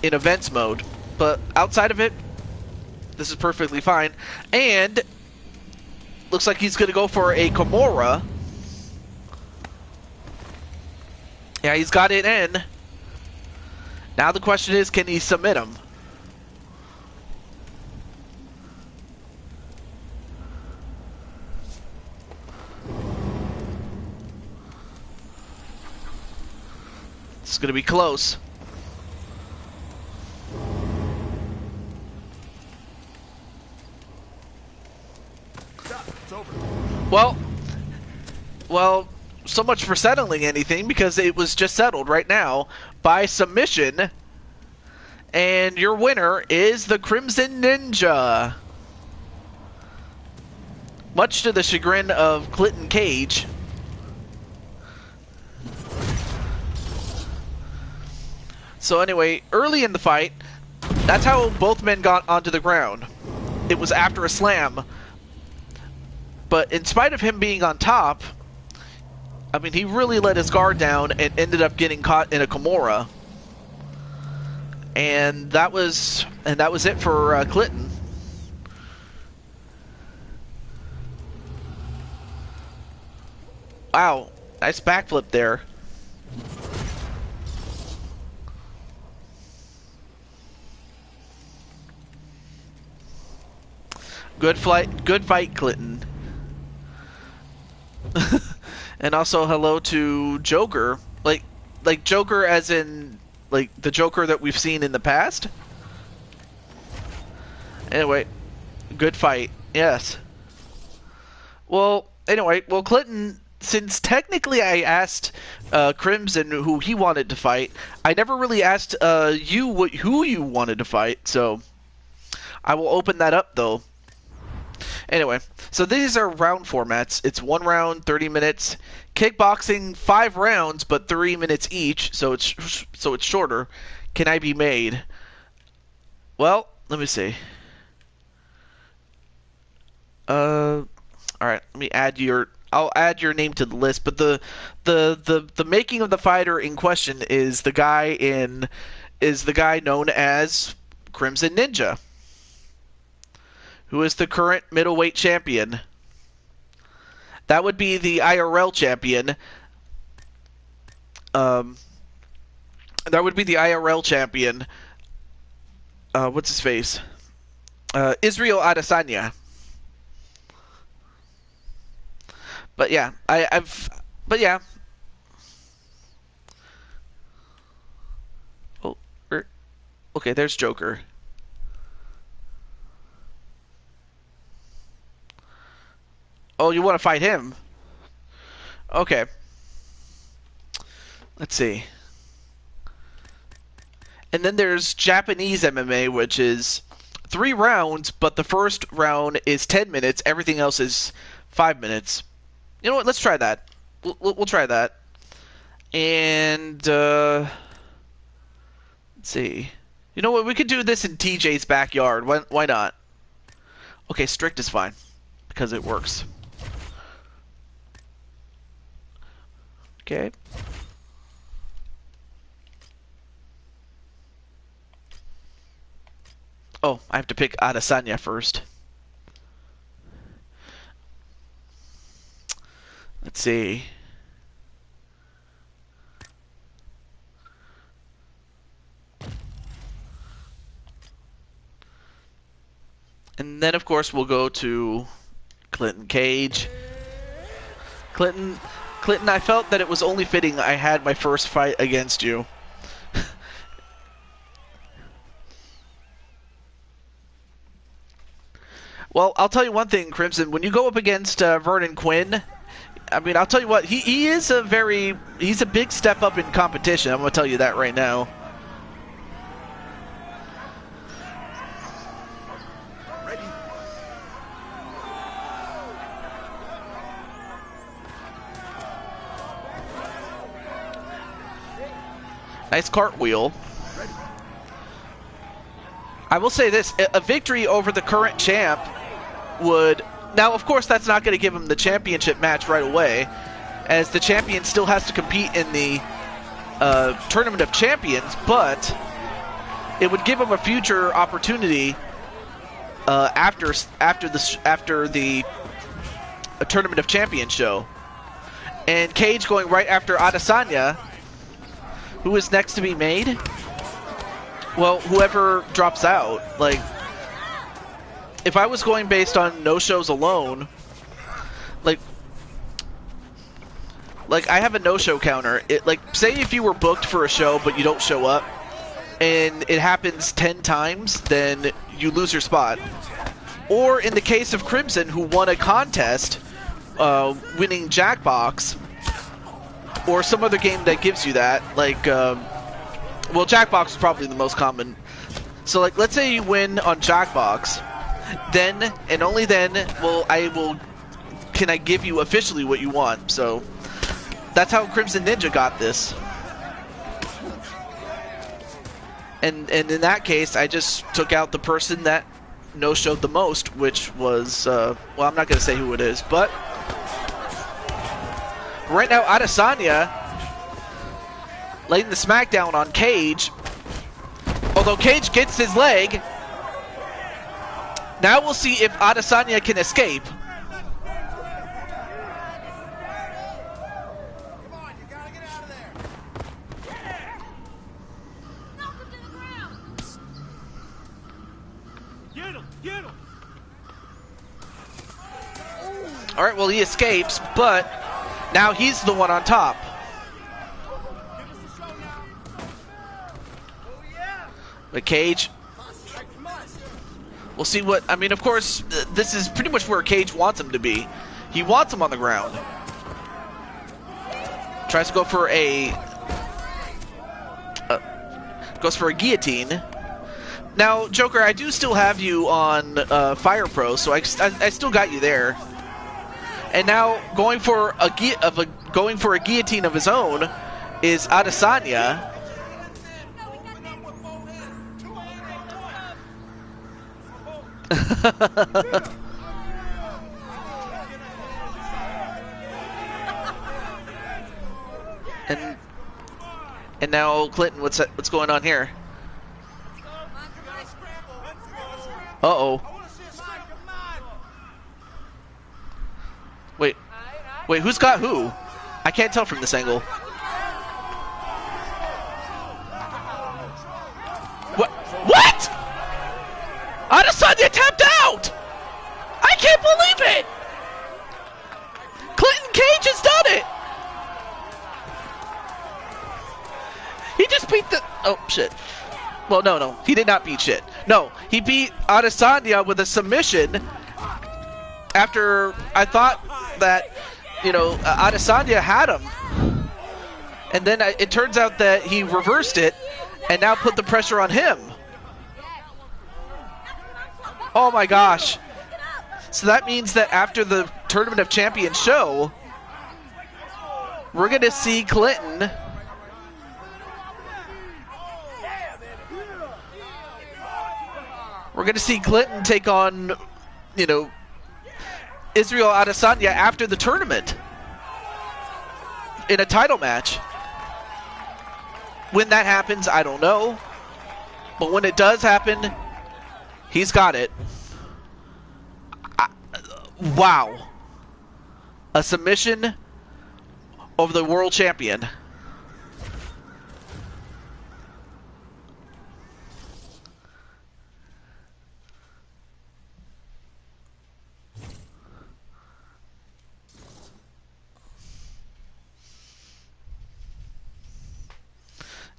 events mode. But outside of it, this is perfectly fine. And looks like he's going to go for a Kimura. Yeah, he's got it in. Now the question is, can he submit him? It's going to be close. It's over. Well, so much for settling anything, because it was just settled right now by submission. And your winner is the Crimson Ninja. Much to the chagrin of Clinton Cage. So anyway, early in the fight, that's how both men got onto the ground. It was after a slam. But in spite of him being on top, I mean, he really let his guard down and ended up getting caught in a Kimura. And that was it for Clinton. Wow, nice backflip there. Good fight, Clinton. And also hello to Joker. Like Joker as in like the Joker that we've seen in the past. Anyway, good fight. Yes. Well, anyway, Clinton, since technically I asked Crimson who he wanted to fight, I never really asked you who you wanted to fight, so I will open that up though. Anyway, so these are round formats. It's 1 round, 30 minutes. Kickboxing, 5 rounds, but 3 minutes each, so it's shorter. Can I be made? Well, let me see. All right, let me add your. I'll add your name to the list. But the making of the fighter in question is the guy known as Crimson Ninja, who is the current middleweight champion. That would be the IRL champion. That would be the IRL champion. What's his face? Israel Adesanya. But yeah, But yeah. Oh, okay. There's Joker. Oh, you want to fight him? Okay. Let's see. And then there's Japanese MMA, which is 3 rounds, but the first round is 10 minutes. Everything else is 5 minutes. You know what? Let's try that. We'll try that. And, let's see. You know what? We could do this in TJ's backyard. Why not? Okay, strict is fine. Because it works. Okay. Oh, I have to pick Adesanya first. Let's see. And then, of course, we'll go to Clinton Cage. Clinton, I felt that it was only fitting I had my first fight against you. Well, I'll tell you one thing, Crimson. When you go up against Vernon Quinn, I mean, I'll tell you what, he's a big step up in competition. I'm going to tell you that right now. Ready. Nice cartwheel. Ready. I will say this, a victory over the current champ would... Now, of course, that's not going to give him the championship match right away, as the champion still has to compete in the Tournament of Champions, but it would give him a future opportunity after the Tournament of Champions show. And Cage going right after Adesanya, who is next to be made? Well, whoever drops out. Like, if I was going based on no-shows alone, like I have a no-show counter. Say if you were booked for a show but you don't show up, and it happens 10 times, then you lose your spot. Or in the case of Crimson, who won a contest, winning Jackbox, or some other game that gives you that, like, well, Jackbox is probably the most common. So, like, let's say you win on Jackbox, then, and only then, can I give you officially what you want. So, that's how Crimson Ninja got this. And in that case, I just took out the person that no-showed the most, which was, well, I'm not going to say who it is, but right now, Adesanya laying the smackdown on Cage. Although Cage gets his leg. Now we'll see if Adesanya can escape. Alright, well, he escapes, but now he's the one on top. But Cage, we'll see what... I mean, of course, this is pretty much where Cage wants him to be. He wants him on the ground. Tries to go for a... goes for a guillotine. Now, Joker, I do still have you on Fire Pro, so I still got you there. And now, going for a guillotine of his own is Adesanya. and now Clinton, what's going on here? Uh-oh. Wait, who's got who? I can't tell from this angle. What? Adesanya tapped out! I can't believe it! Clinton Cage has done it! He just beat the... Oh, shit. Well, no, he did not beat shit. No, he beat Adesanya with a submission after I thought that, you know, Adesanya had him. And then it turns out that he reversed it and now put the pressure on him. Oh my gosh. So that means that after the Tournament of Champions show, we're going to see Clinton take on, you know, Israel Adesanya after the tournament. in a title match. When that happens, I don't know. But when it does happen, he's got it. Wow. A submission over the world champion.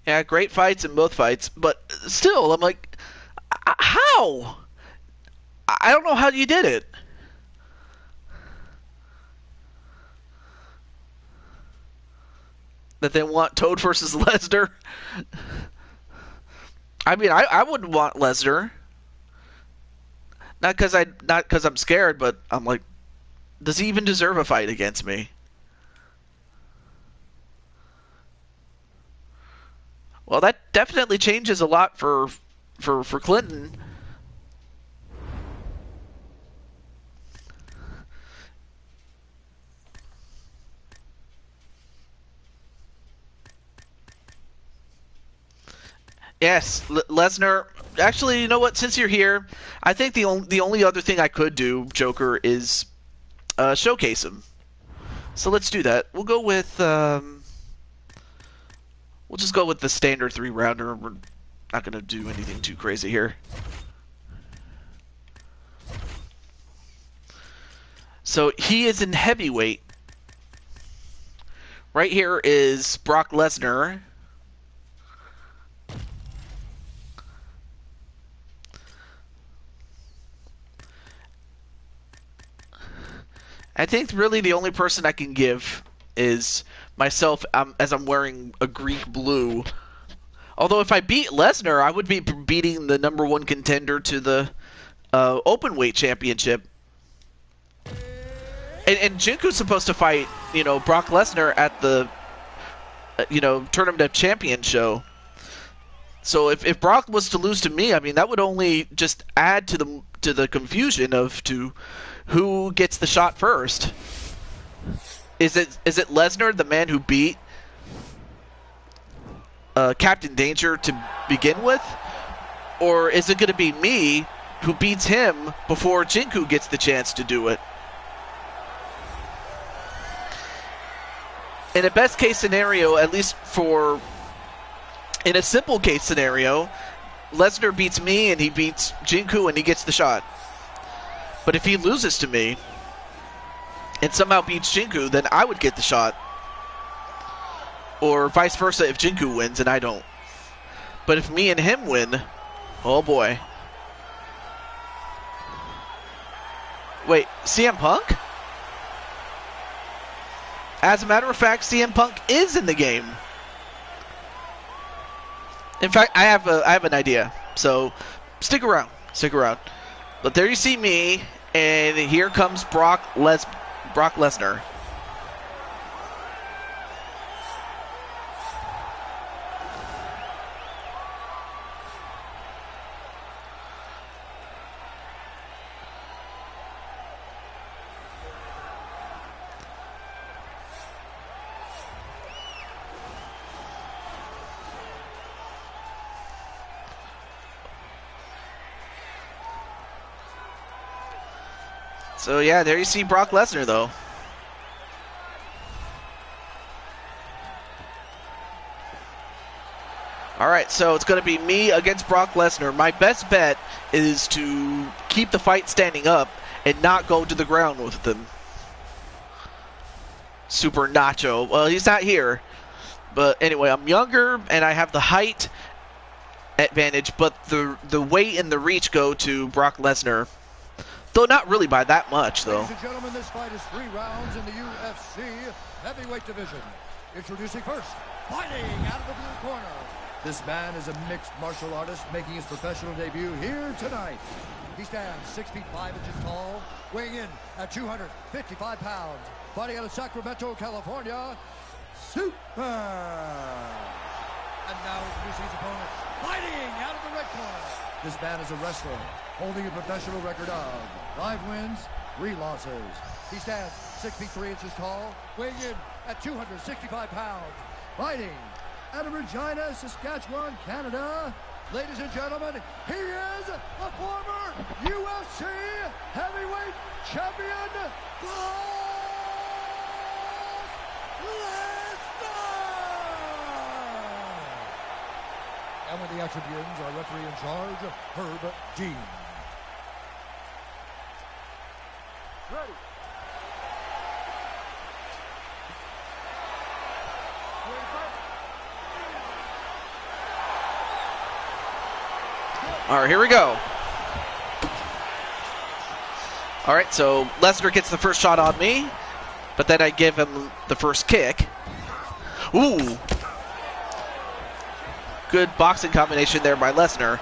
Yeah, great fights in both fights, but still, I'm like, how? I don't know how you did it. That they want Toad versus Lesnar. I mean, I wouldn't want Lesnar. Not because I'm scared, but I'm like, does he even deserve a fight against me? Well, that definitely changes a lot for Clinton. Yes, Lesnar. Actually, you know what? Since you're here, I think the only other thing I could do, Joker, is showcase him. So let's do that. We'll go with we'll just go with the standard 3-rounder. We're not gonna do anything too crazy here. So he is in heavyweight. Right here is Brock Lesnar. I think really the only person I can give is myself, as I'm wearing a Greek blue. Although if I beat Lesnar, I would be beating the #1 contender to the openweight championship. And Jinku's supposed to fight, Brock Lesnar at the, Tournament of Champions show. So if Brock was to lose to me, I mean that would only just add to the confusion of who gets the shot first. Is it Lesnar, the man who beat Captain Danger to begin with, or is it going to be me who beats him before Jinku gets the chance to do it? In a best case scenario, at least in a simple case scenario, Lesnar beats me and he beats Jinku and he gets the shot. But if he loses to me and somehow beats Jinku, then I would get the shot. Or vice versa if Jinku wins and I don't. But if me and him win, oh boy. Wait, CM Punk? As a matter of fact, CM Punk is in the game. In fact, I have an idea. So stick around. But there you see me, and here comes Brock Lesnar. So yeah, there you see Brock Lesnar though. Alright, so it's going to be me against Brock Lesnar. My best bet is to keep the fight standing up and not go to the ground with him. Super Nacho. Well, he's not here. But anyway, I'm younger and I have the height advantage, but the weight and the reach go to Brock Lesnar. Though not really by that much, though. Ladies and gentlemen, this fight is 3 rounds in the UFC heavyweight division. Introducing first, fighting out of the blue corner. This man is a mixed martial artist making his professional debut here tonight. He stands 6 feet 5 inches tall, weighing in at 255 pounds. Fighting out of Sacramento, California, Super. And now introducing his opponent, fighting out of the red corner. This man is a wrestler, holding a professional record of 5 wins, 3 losses. He stands 6 feet 3 inches tall, weighing in at 265 pounds. Fighting out of Regina, Saskatchewan, Canada. Ladies and gentlemen, he is the former UFC heavyweight champion, Brock Lesnar! And with the action begins, our referee in charge, Herb Dean. Ready. All right, here we go. All right, so Lesnar gets the first shot on me, but then I give him the first kick. Ooh. Good boxing combination there by Lesnar.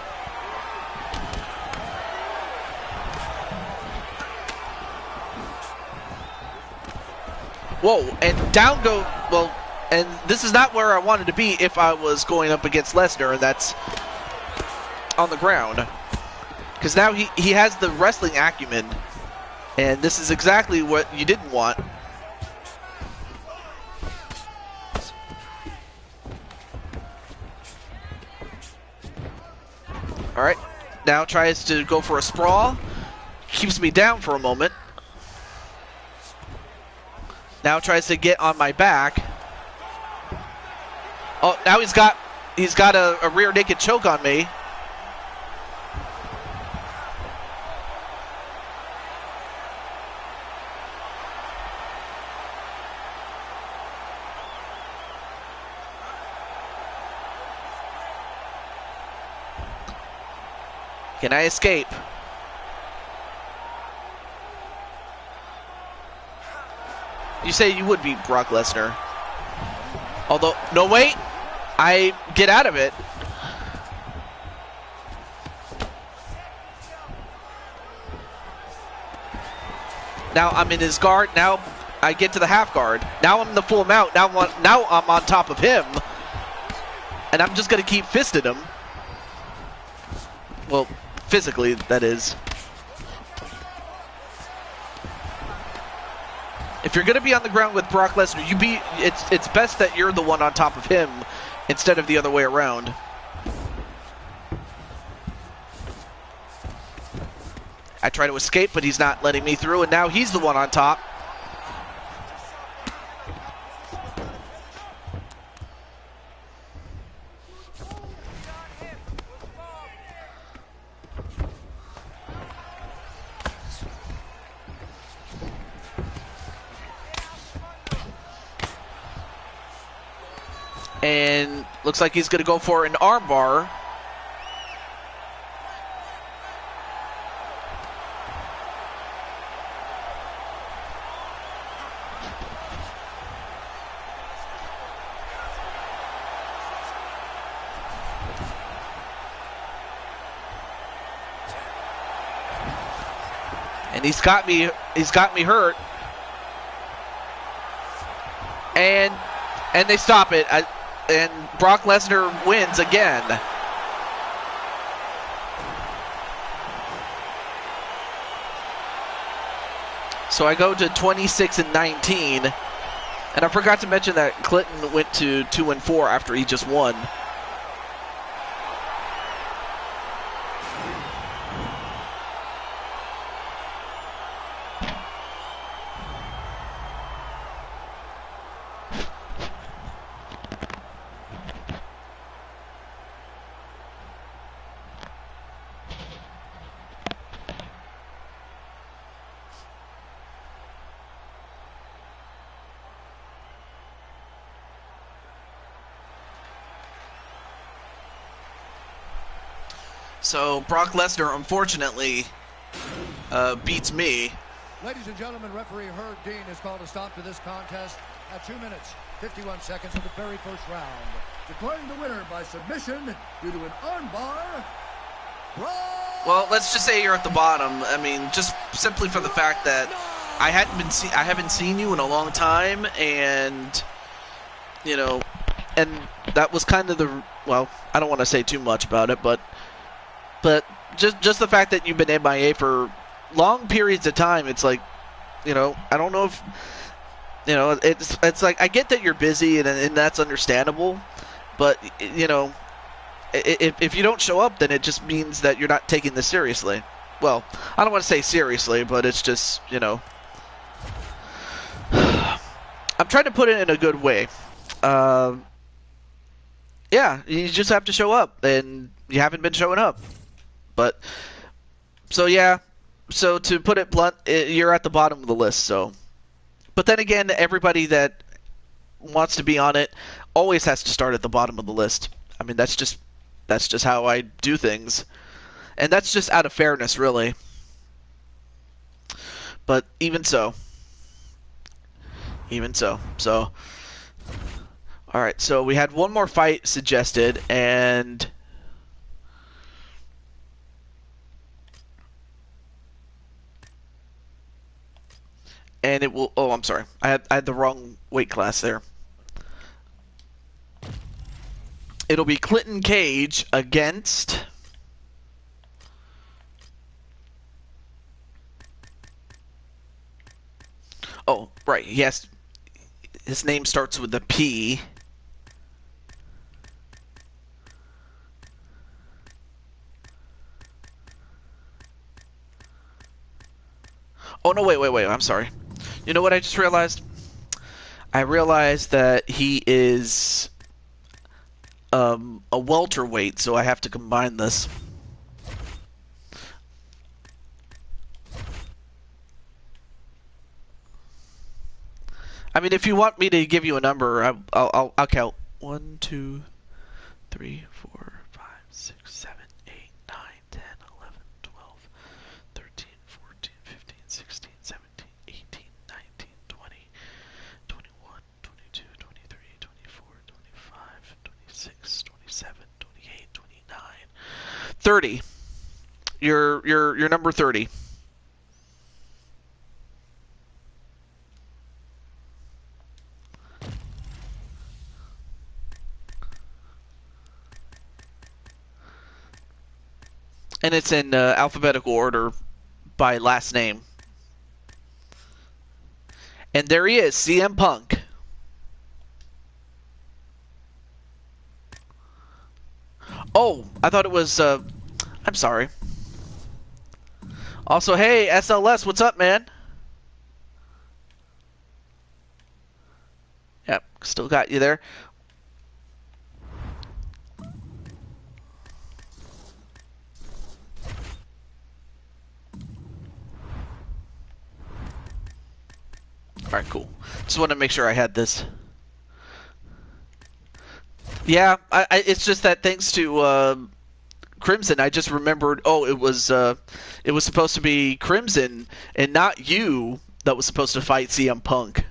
Whoa, and down go, well, and this is not where I wanted to be if I was going up against Lesnar, and that's on the ground. Because now he has the wrestling acumen, and this is exactly what you didn't want. Alright, now tries to go for a sprawl. Keeps me down for a moment. Now tries to get on my back. Oh, now he's got a rear naked choke on me. Can I escape? You say you would beat Brock Lesnar. Although, no, wait. I get out of it. Now I'm in his guard. Now I get to the half guard. Now I'm in the full mount. Now I'm on top of him. And I'm just going to keep fisting him. Well, physically, that is. If you're going to be on the ground with Brock Lesnar, it's best that you're the one on top of him instead of the other way around. I try to escape, but he's not letting me through, and now he's the one on top. And looks like he's going to go for an armbar. And he's got me hurt. And they stop it. And Brock Lesnar wins again. So I go to 26-19. And I forgot to mention that Clinton went to 2-4 after he just won. So Brock Lesnar, unfortunately, beats me. Ladies and gentlemen, referee Herb Dean has called a stop to this contest at 2 minutes, 51 seconds of the very first round. Declaring the winner by submission due to an armbar, Brock. Well, let's just say you're at the bottom. I mean, just simply for the fact that I haven't seen you in a long time, and you know, and that was kind of the, well, I don't want to say too much about it, but just the fact that you've been MIA for long periods of time, it's like, you know, I don't know if You know, it's like I get that you're busy and that's understandable, but you know, if you don't show up, then it just means that you're not taking this seriously. Well, I don't want to say seriously, but it's just, you know, I'm trying to put it in a good way. Yeah, you just have to show up, and you haven't been showing up. But so yeah, so to put it blunt, you're at the bottom of the list. So, but then again, everybody that wants to be on it always has to start at the bottom of the list. I mean, that's just how I do things, and that's just out of fairness, really. But even so, so all right. So we had one more fight suggested, and it will. Oh, I'm sorry. I had the wrong weight class there. It'll be Clinton Cage against. Oh, right. Yes. His name starts with a P. Oh, no, wait. I'm sorry. You know what I just realized? I realized that he is a welterweight, so I have to combine this. I mean, if you want me to give you a number, I'll count. 1, 2, 3, 4, 5, 6, 7, 8, 9, 10, 11, 12, 13, 14, 15, 16, 17, 18, 19, 20, 21, 22, 23, 24, 25, 26, 27, 28, 29, 30. You're number 30. And it's in alphabetical order by last name. And there he is, CM Punk. Oh, I thought it was, I'm sorry. Also, hey, SLS, what's up, man? Yep, still got you there. Alright, cool. Just wanted to make sure I had this. Yeah, it's just that thanks to Crimson, I just remembered. Oh, it was supposed to be Crimson and not you that was supposed to fight CM Punk.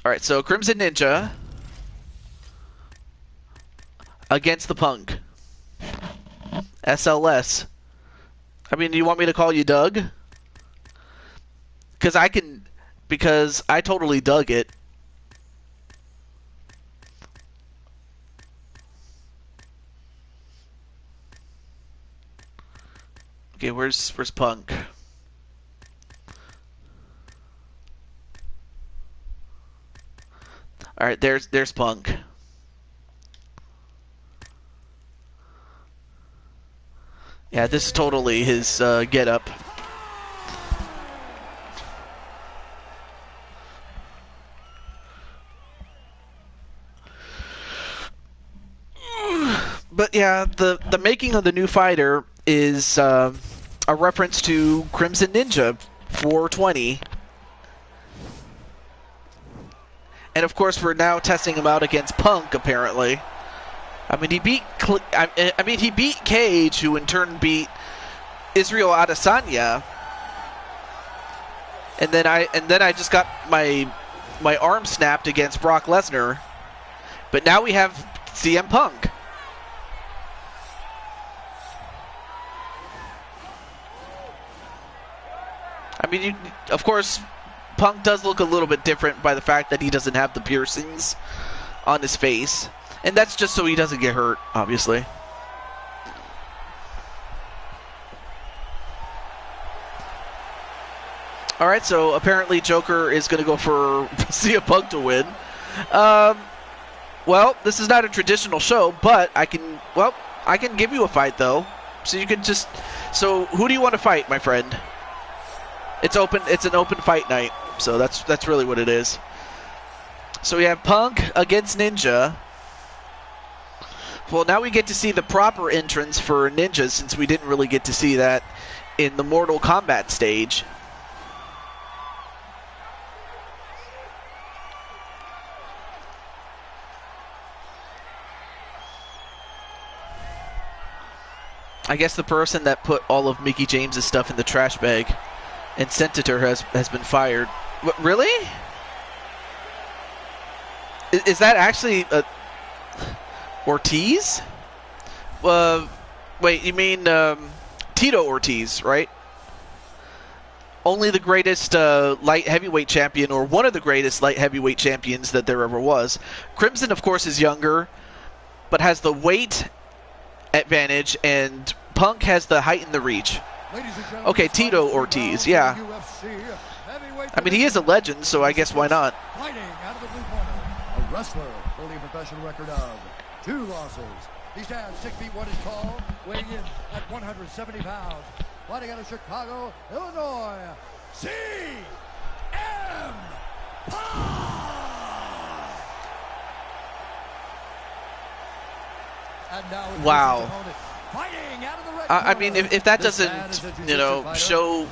All right, so Crimson Ninja against the Punk. SLS. I mean, do you want me to call you Doug? Because I totally dug it. Okay, where's Punk? All right, there's Punk. Yeah, this is totally his get-up. But yeah, the making of the new fighter is a reference to Crimson Ninja 420. And of course, we're now testing him out against Punk, apparently. I mean, he beat he beat Cage, who in turn beat Israel Adesanya. And then I just got my arm snapped against Brock Lesnar. But now we have CM Punk. I mean, of course, Punk does look a little bit different by the fact that he doesn't have the piercings on his face. And that's just so he doesn't get hurt, obviously. All right, so apparently Joker is going to go for CM Punk to win. Well, this is not a traditional show, but I can give you a fight though. So you can just who do you want to fight, my friend? It's open. It's an open fight night. So that's really what it is. So we have Punk against Ninja. Well, now we get to see the proper entrance for Ninja, since we didn't really get to see that in the Mortal Kombat stage. I guess the person that put all of Mickie James' stuff in the trash bag and sent it to her has been fired. What, really? Is that actually Ortiz? Wait, you mean Tito Ortiz, right? Only the greatest light heavyweight champion, or one of the greatest light heavyweight champions that there ever was. Crimson, of course, is younger, but has the weight advantage, and Punk has the height and the reach. Okay, Tito Ortiz, yeah. I mean, he is a legend, so I guess why not? Fighting out of the blue corner, a wrestler holding a professional record of 2 losses. He stands 6 feet 1 inch tall, weighing in at 170 pounds. Fighting out of Chicago, Illinois, CM Punk! And now wow. Fighting out of the red I mean, if that doesn't, show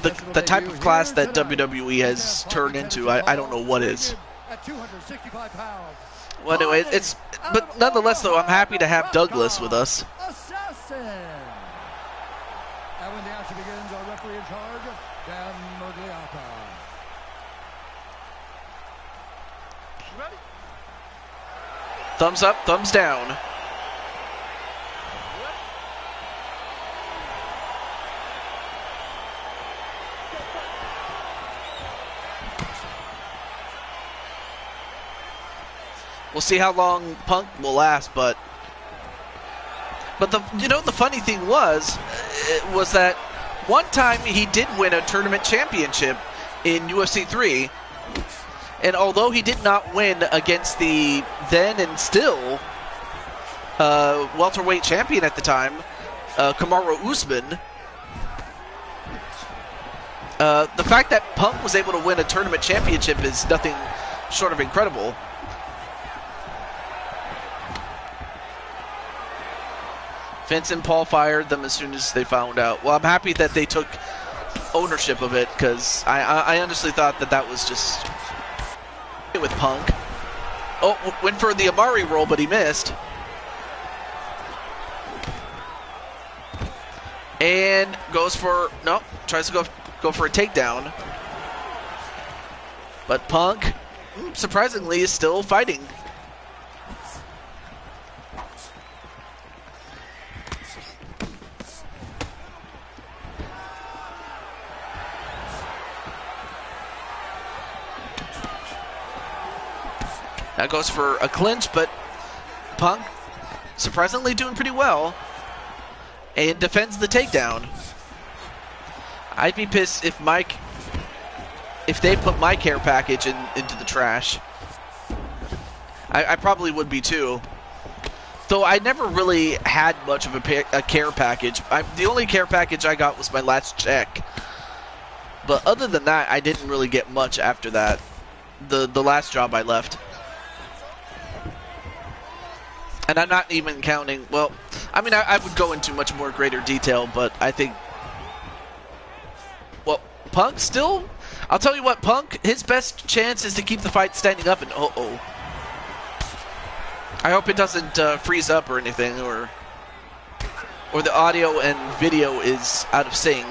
the type of class that WWE has turned into, I don't know what is. At 265 pounds. Well, anyway, but nonetheless, though, I'm happy to have Douglas with us. Assassin. And when the action begins, our referee in charge, Dan Murgliata. Ready? Thumbs up, thumbs down. We'll see how long Punk will last, but the funny thing was that one time he did win a tournament championship in UFC 3, and although he did not win against the then and still welterweight champion at the time, Kamaru Usman, the fact that Punk was able to win a tournament championship is nothing short of incredible. Vince and Paul fired them as soon as they found out. Well, I'm happy that they took ownership of it, because I honestly thought that was just with Punk. Oh, went for the Amari roll, but he missed. And tries to go for a takedown. But Punk, surprisingly, is still fighting. That goes for a clinch, but Punk surprisingly doing pretty well and defends the takedown. I'd be pissed if they put my care package into the trash. I probably would be too. Though I never really had much of a care package. The only care package I got was my last check. But other than that, I didn't really get much after that. The last job I left. And I'm not even counting, well, I mean, I would go into much more greater detail, but I think, well, Punk still, I'll tell you what, Punk, his best chance is to keep the fight standing up, and uh-oh. I hope it doesn't freeze up or anything, or the audio and video is out of sync.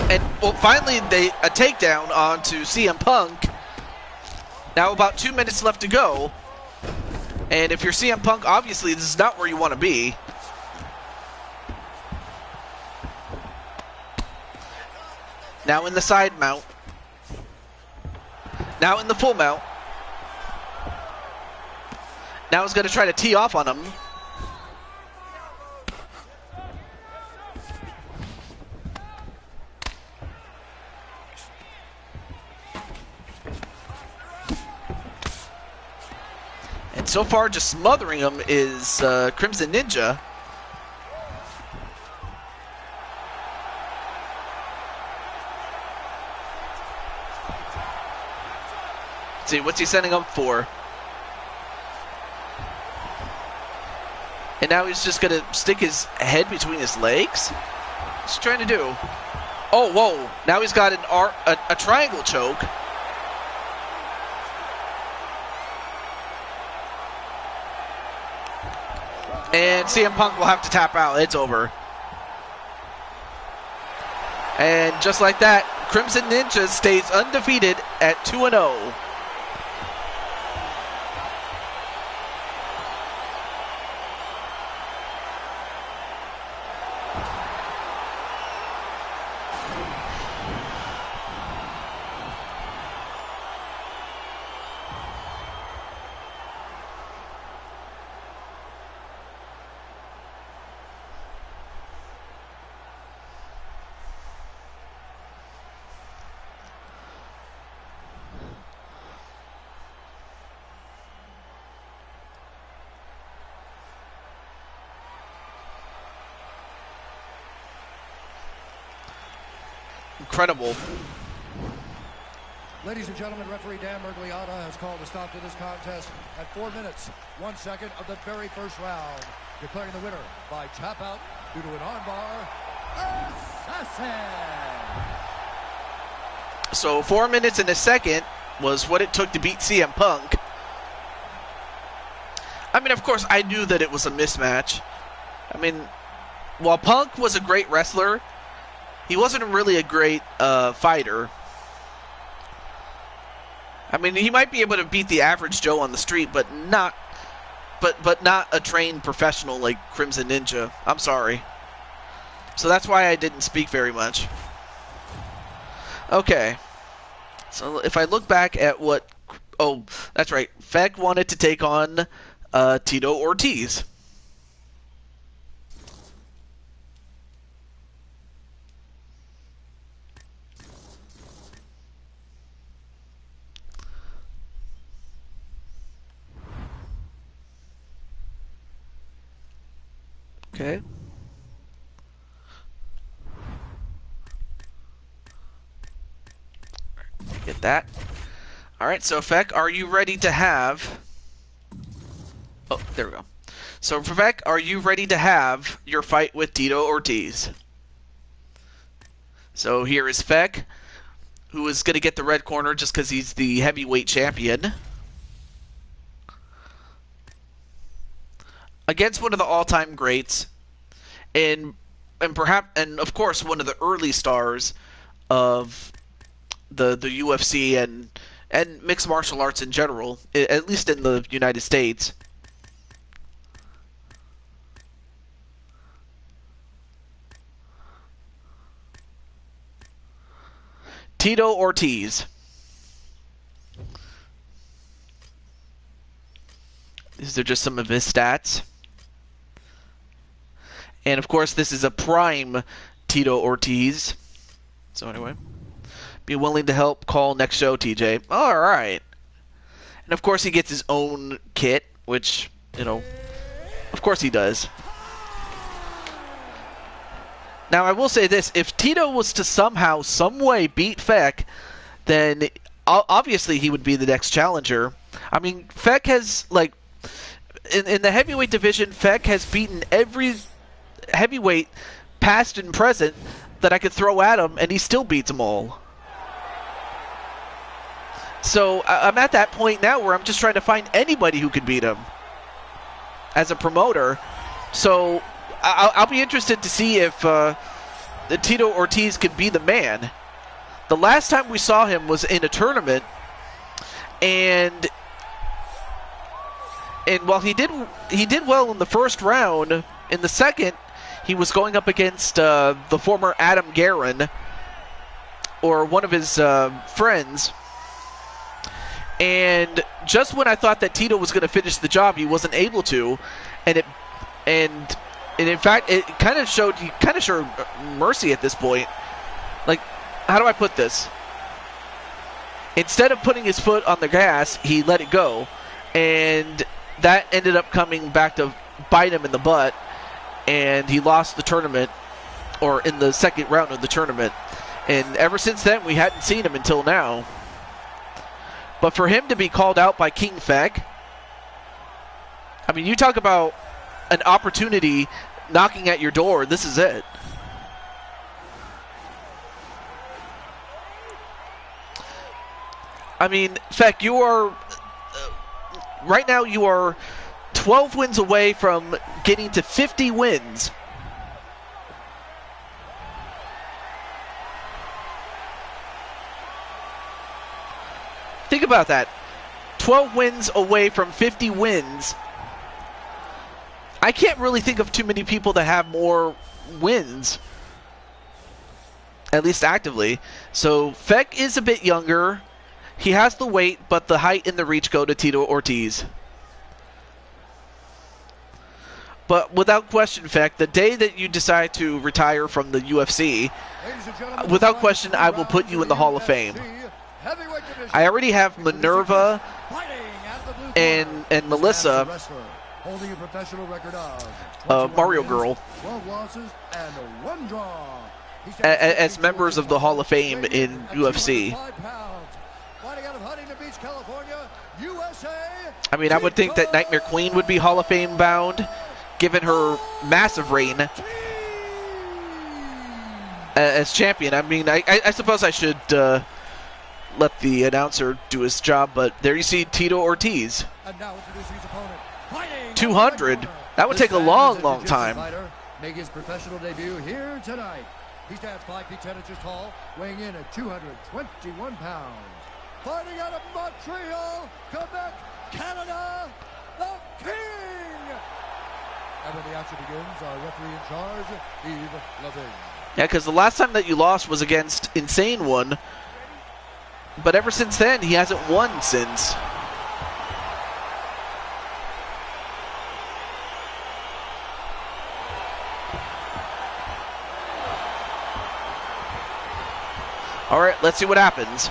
And, well, finally, a takedown onto CM Punk, Now about 2 minutes left to go. And if you're CM Punk, obviously this is not where you want to be. Now in the side mount. Now in the full mount. Now he's going to try to tee off on him. And so far, just smothering him is Crimson Ninja. Let's see, what's he setting up for? And now he's just going to stick his head between his legs? What's he trying to do? Oh, whoa. Now he's got a triangle choke. And CM Punk will have to tap out. It's over. And just like that, Crimson Ninja stays undefeated at 2-0. Incredible. Ladies and gentlemen, referee Dan Mergliotta has called a stop to this contest at 4 minutes, 1 second of the very first round, declaring the winner by tap out due to an armbar, Assassin. So 4 minutes and a second was what it took to beat CM Punk. I mean, of course, I knew that it was a mismatch. I mean, while Punk was a great wrestler, he wasn't really a great fighter. I mean, he might be able to beat the average Joe on the street, but not a trained professional like Crimson Ninja. I'm sorry. So that's why I didn't speak very much. Okay. So if I look back at what... Oh, that's right. Feck wanted to take on Tito Ortiz. Okay. Get that. Alright, so Feck, are you ready to have... Oh, there we go. So, Feck, are you ready to have your fight with Tito Ortiz? So, here is Feck, who is going to get the red corner just because he's the heavyweight champion. Against one of the all-time greats. And of course, one of the early stars of the UFC and mixed martial arts in general, at least in the United States. Tito Ortiz. These are just some of his stats. And of course, this is a prime Tito Ortiz. So anyway, be willing to help call next show, TJ. All right. And of course, he gets his own kit, which, you know, of course he does. Now, I will say this. If Tito was to somehow, some way beat Feck, then obviously he would be the next challenger. I mean, Feck has, like, in the heavyweight division, Feck has beaten every heavyweight, past and present, that I could throw at him, and he still beats them all. So I'm at that point now where I'm just trying to find anybody who could beat him as a promoter. So I'll be interested to see if the Tito Ortiz could be the man. The last time we saw him was in a tournament, and while he did well in the first round, in the second he was going up against the former Adam Guerin, or one of his friends. And just when I thought that Tito was going to finish the job, he wasn't able to, and in fact it kind of showed mercy at this point. Like, how do I put this? Instead of putting his foot on the gas, he let it go, and that ended up coming back to bite him in the butt, and he lost the tournament, or in the second round of the tournament. And ever since then, we hadn't seen him until now. But for him to be called out by King Feck, I mean, you talk about an opportunity knocking at your door, this is it. I mean, Feck, you are, right now you are 12 wins away from getting to 50 wins. Think about that. 12 wins away from 50 wins. I can't really think of too many people that have more wins, at least actively. So Feck is a bit younger. He has the weight, but the height and the reach go to Tito Ortiz. But without question, Feck, the day that you decide to retire from the UFC, without question, I will put you in the Hall of Fame. I already have Minerva and Melissa, Mario Girl, as members of the Hall of Fame in UFC. I mean, I would think that Nightmare Queen would be Hall of Fame bound, given her massive reign as champion. I mean, I suppose I should let the announcer do his job, but there you see Tito Ortiz. 200. That would take a long, long time. Make his professional debut here tonight. He stands 5 feet 10 inches tall, weighing in at 221 pounds. Fighting out of Montreal, Quebec, Canada, the King! And when the action begins, our referee in charge, Yves Lavigne. Yeah, because the last time that you lost was against Insane One, but ever since then, he hasn't won since. All right, let's see what happens.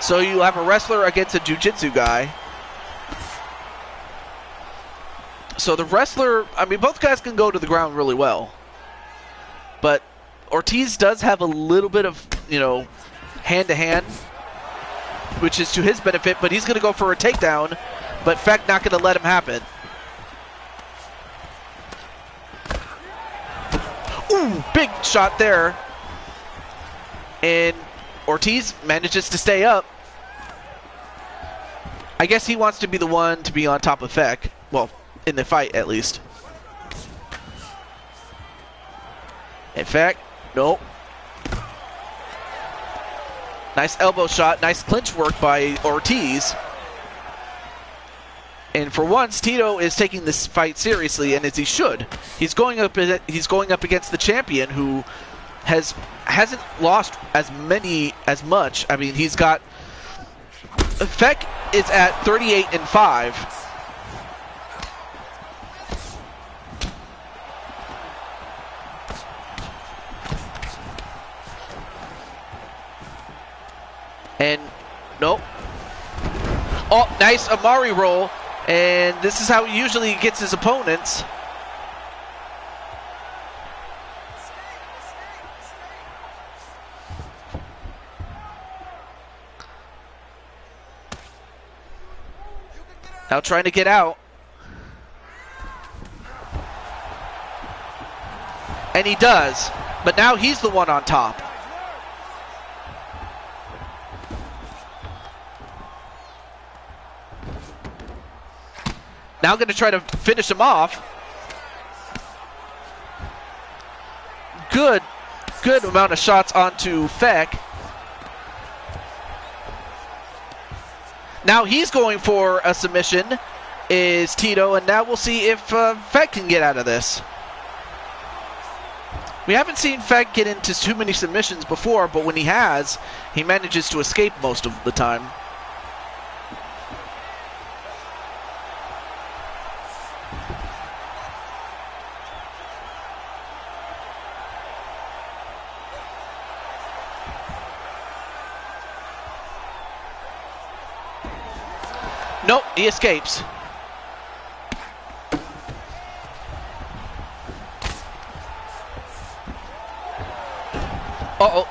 So you have a wrestler against a jiu-jitsu guy. So the wrestler, I mean, both guys can go to the ground really well. But Ortiz does have a little bit of, hand-to-hand, which is to his benefit, but he's going to go for a takedown, but Feck not going to let him happen. Ooh, big shot there. And Ortiz manages to stay up. I guess he wants to be the one to be on top of Feck. Well, in the fight, at least. In fact, nope. Nice elbow shot. Nice clinch work by Ortiz. And for once, Tito is taking this fight seriously, and as he should. He's going up against the champion who hasn't lost as much. I mean, he's got, Feck is at 38-5. And nope. Oh, nice Amari roll, and this is how he usually gets his opponents. Now trying to get out. And he does. But now he's the one on top. Now going to try to finish him off. Good amount of shots onto Feck. Now he's going for a submission, is Tito, and now we'll see if Fett can get out of this. We haven't seen Fett get into too many submissions before, but when he has, he manages to escape most of the time. Nope, he escapes. Uh-oh,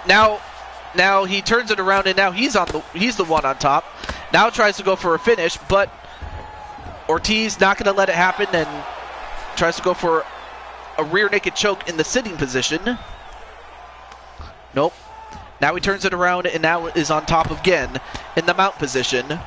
now he turns it around and now he's the one on top. Now tries to go for a finish, but Ortiz not going to let it happen and tries to go for a rear naked choke in the sitting position. Nope. Now he turns it around and now is on top again in the mount position.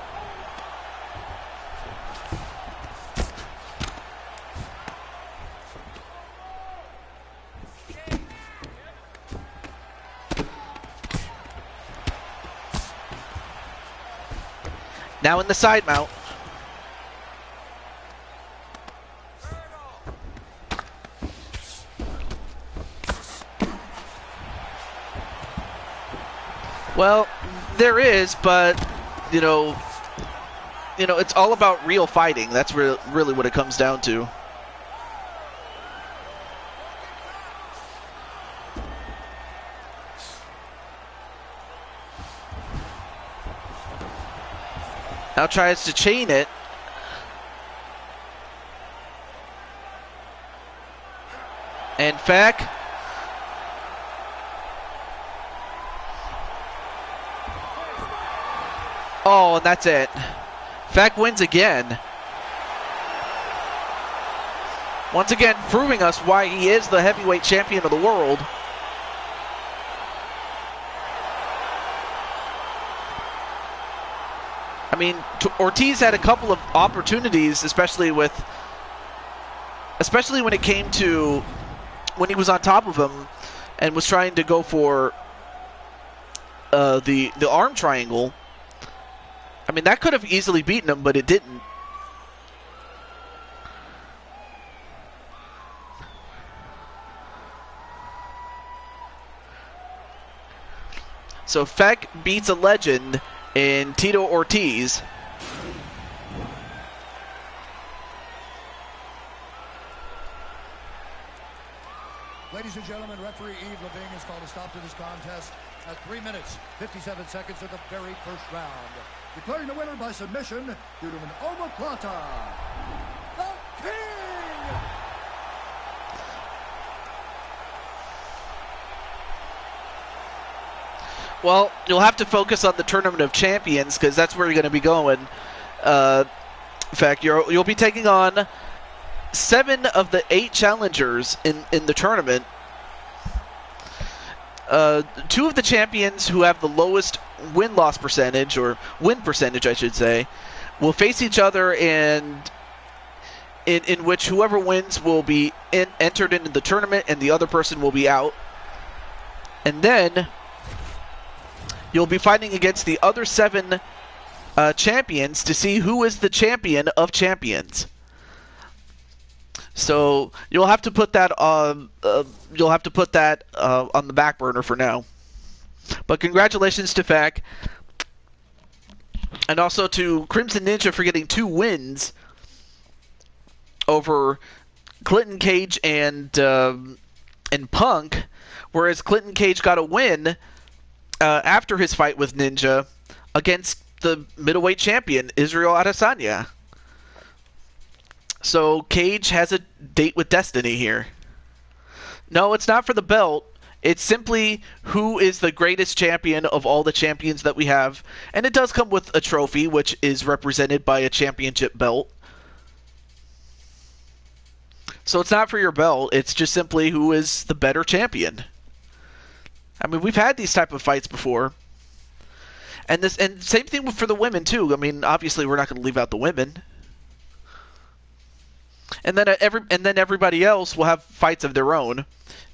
Now in the side mount. Well, there is, but you know, it's all about real fighting. That's really what it comes down to. Now tries to chain it. And Feck. Oh, and that's it. Feck wins again. Once again, proving us why he is the heavyweight champion of the world. I mean, Ortiz had a couple of opportunities, especially when it came to when he was on top of him and was trying to go for the arm triangle. I mean, that could have easily beaten him, but it didn't. So Feck beats a legend in Tito Ortiz. Ladies and gentlemen, referee Yves Levine has called a stop to this contest at 3 minutes, 57 seconds of the very first round. Declaring the winner by submission due to an omoplata, the King! Well, you'll have to focus on the Tournament of Champions because that's where you're going to be going. In fact, you'll be taking on 7 of the 8 challengers in the tournament. 2 of the champions who have the lowest win-loss percentage, or win percentage, I should say, will face each other, and in which whoever wins will be entered into the tournament, and the other person will be out. And then you'll be fighting against the other 7 champions to see who is the champion of champions. So you'll have to put that on. You'll have to put that on the back burner for now. But congratulations to Feck, and also to Crimson Ninja for getting 2 wins over Clinton Cage and Punk, whereas Clinton Cage got a win after his fight with Ninja against the middleweight champion Israel Adesanya. So Cage has a date with destiny here. No, it's not for the belt. It's simply who is the greatest champion of all the champions that we have. And it does come with a trophy, which is represented by a championship belt. So it's not for your belt. It's just simply who is the better champion. I mean, we've had these type of fights before. And same thing for the women, too. I mean, obviously, we're not going to leave out the women. And then everybody else will have fights of their own.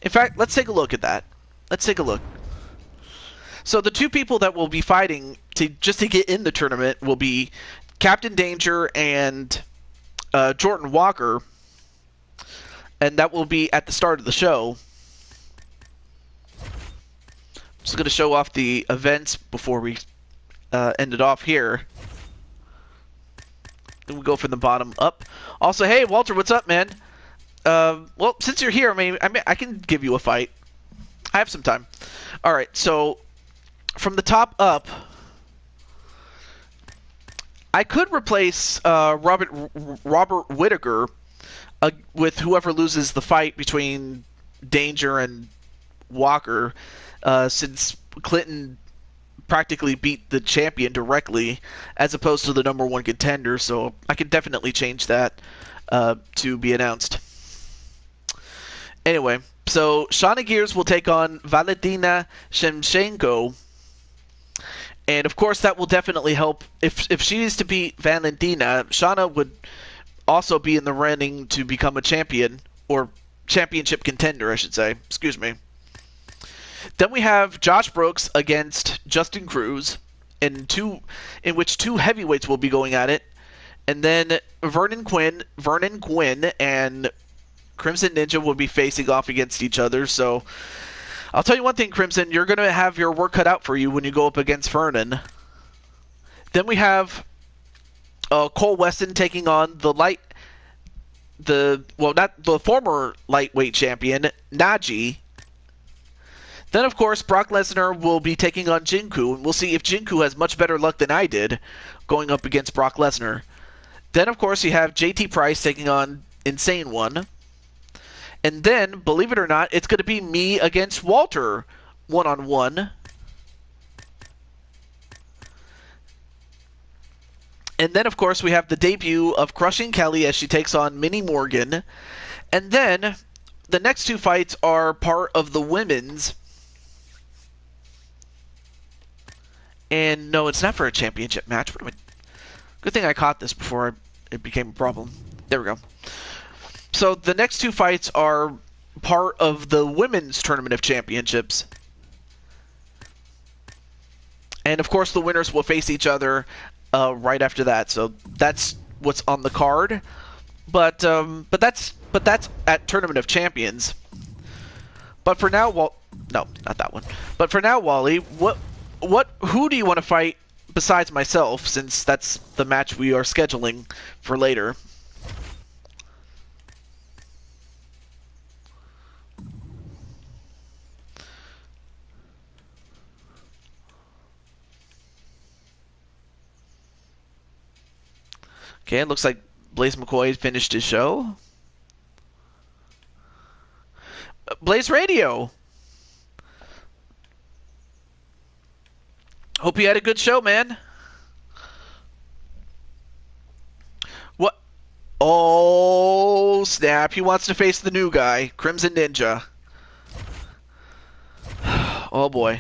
In fact, let's take a look at that. Let's take a look. So the two people that will be fighting just to get in the tournament will be Captain Danger and Jordan Walker, and that will be at the start of the show. Just going to show off the events before we end it off here. Then we go from the bottom up. Also, hey Walter, what's up, man? Well, since you're here, I can give you a fight. I have some time. All right, so from the top up, I could replace Robert Whittaker with whoever loses the fight between Danger and Walker, since Clinton practically beat the champion directly as opposed to the #1 contender, so I could definitely change that to be announced. Anyway, so Shauna Gears will take on Valentina Shevchenko, and of course that will definitely help. If she is to beat Valentina, Shauna would also be in the running to become a champion, or championship contender, I should say. Excuse me. Then we have Josh Brooks against Justin Cruz, in which two heavyweights will be going at it. And then Vernon Quinn and Crimson Ninja will be facing off against each other. So I'll tell you one thing, Crimson, you're going to have your work cut out for you when you go up against Vernon. Then we have Cole Weston taking on not the former lightweight champion, Naji. Then, of course, Brock Lesnar will be taking on Jinku, and we'll see if Jinku has much better luck than I did going up against Brock Lesnar. Then, of course, you have JT Price taking on Insane One. And then, believe it or not, it's going to be me against Walter one-on-one. And then, of course, we have the debut of Crushing Kelly as she takes on Minnie Morgan. And then, the next two fights are part of the women's. And no, it's not for a championship match. Good thing I caught this before it became a problem. There we go. So the next two fights are part of the women's tournament of championships. And of course the winners will face each other right after that. So that's what's on the card. But that's at Tournament of Champions. But for now, no, not that one. But for now, Wally, who do you want to fight besides myself, since that's the match we are scheduling for later? Okay, it looks like Blaze McCoy finished his show. Blaze Radio! Hope you had a good show, man. What? Oh, snap. He wants to face the new guy, Crimson Ninja. Oh, boy.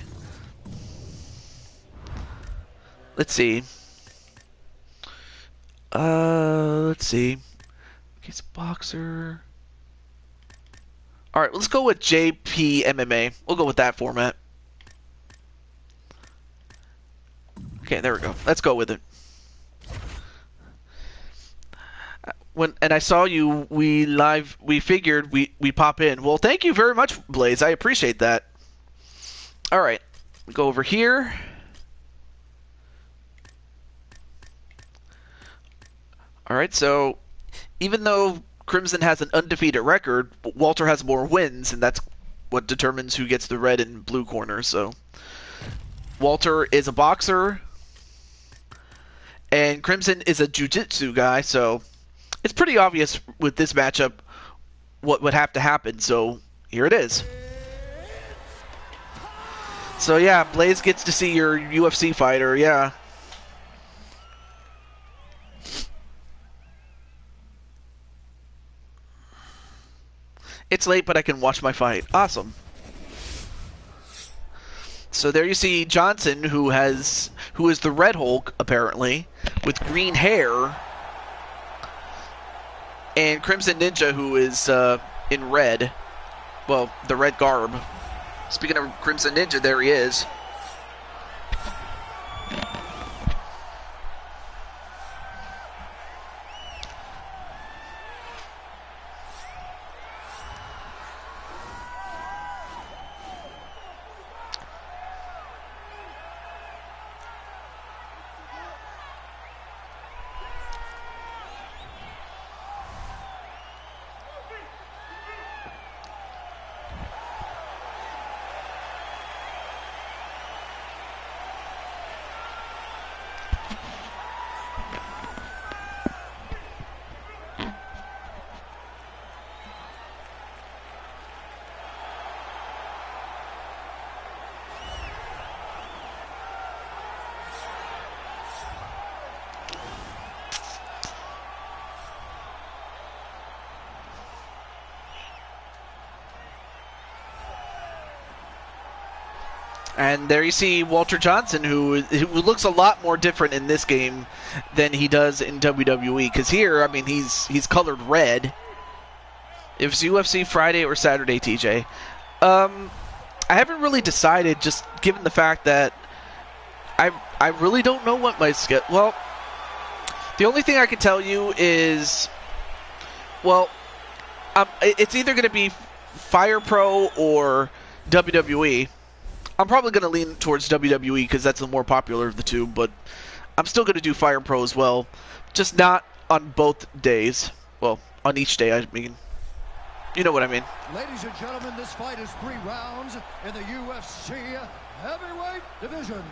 Let's see. Let's see. He's a boxer. Alright, let's go with JP MMA. We'll go with that format. Okay, there we go. Let's go with it. And I saw you, we figured we pop in. Well, thank you very much, Blaze. I appreciate that. Alright, go over here. Alright, so even though Crimson has an undefeated record, Walter has more wins, and that's what determines who gets the red and blue corner. So Walter is a boxer, and Crimson is a jiu-jitsu guy, so it's pretty obvious with this matchup what would have to happen, so here it is. So yeah, Blaze gets to see your UFC fighter, yeah. It's late, but I can watch my fight. Awesome. So there you see Johnson, who is the Red Hulk, apparently, with green hair. And Crimson Ninja, who is in red. Well, the red garb. Speaking of Crimson Ninja, there he is. And there you see Walter Johnson, who looks a lot more different in this game than he does in WWE. Because here, I mean, he's colored red. It was UFC Friday or Saturday, TJ. I haven't really decided, just given the fact that I really don't know what my schedule. Well, the only thing I can tell you is, well, it's either going to be Fire Pro or WWE. I'm probably going to lean towards WWE because that's the more popular of the two, but I'm still going to do Fire Pro as well. Just not on both days. Well, on each day, I mean. You know what I mean. Ladies and gentlemen, this fight is 3 rounds in the UFC heavyweight division.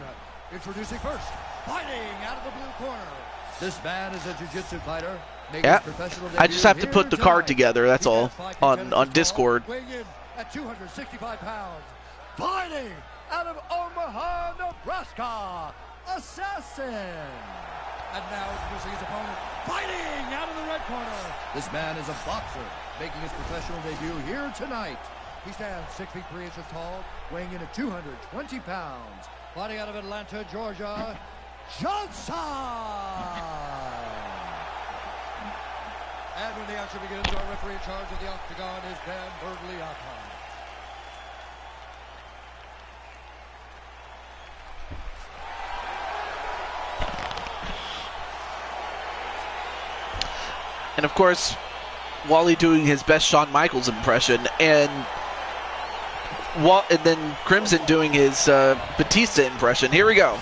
Introducing first, fighting out of the blue corner. This man is a jiu-jitsu fighter. Yeah, I just have to put the card together, that's all, on Discord. Weighing in at 265 pounds. Fighting out of Omaha, Nebraska, Assassin. And now introducing his opponent, fighting out of the red corner. This man is a boxer, making his professional debut here tonight. He stands 6 feet 3 inches tall, weighing in at 220 pounds. Fighting out of Atlanta, Georgia, Johnson. And when the action begins, our referee in charge of the octagon is Dan Bergliata. And of course, Wally doing his best Shawn Michaels impression, and then Crimson doing his Batista impression. Here we go.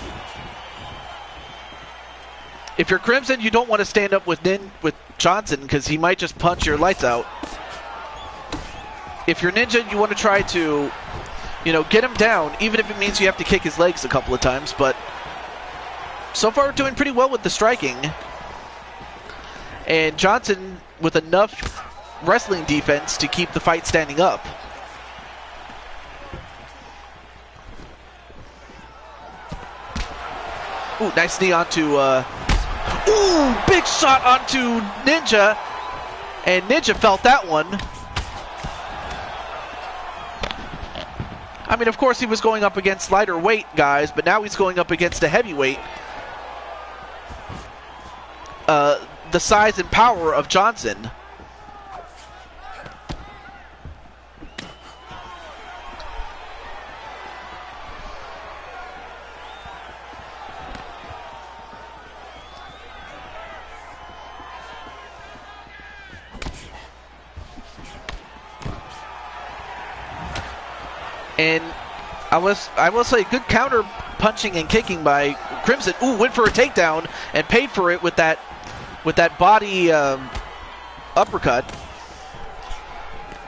If you're Crimson, you don't want to stand up with Johnson because he might just punch your lights out. If you're Ninja, you want to try to, get him down, even if it means you have to kick his legs a couple of times. But so far, we're doing pretty well with the striking. And Johnson with enough wrestling defense to keep the fight standing up. Ooh, nice knee onto, ooh, big shot onto Ninja. And Ninja felt that one. I mean, of course he was going up against lighter weight guys, but now he's going up against a heavyweight. The size and power of Johnson. And I will say good counter punching and kicking by Crimson. Ooh, went for a takedown and paid for it with that body uppercut.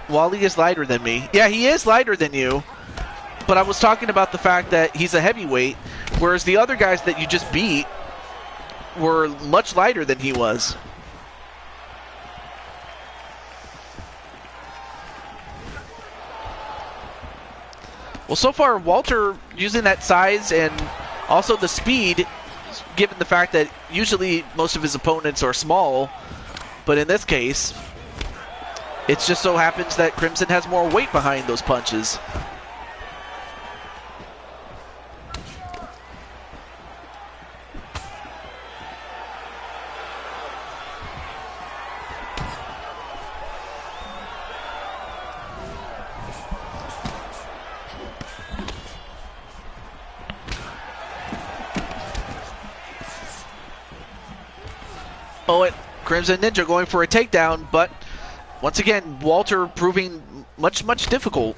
Wally is lighter than me. Yeah, he is lighter than you. But I was talking about the fact that he's a heavyweight, whereas the other guys that you just beat were much lighter than he was. Well, so far, Walter using that size and also the speed, given the fact that usually most of his opponents are small, but in this case, it just so happens that Crimson has more weight behind those punches. Oh, and Crimson Ninja going for a takedown, but once again, Walter proving much, much difficult.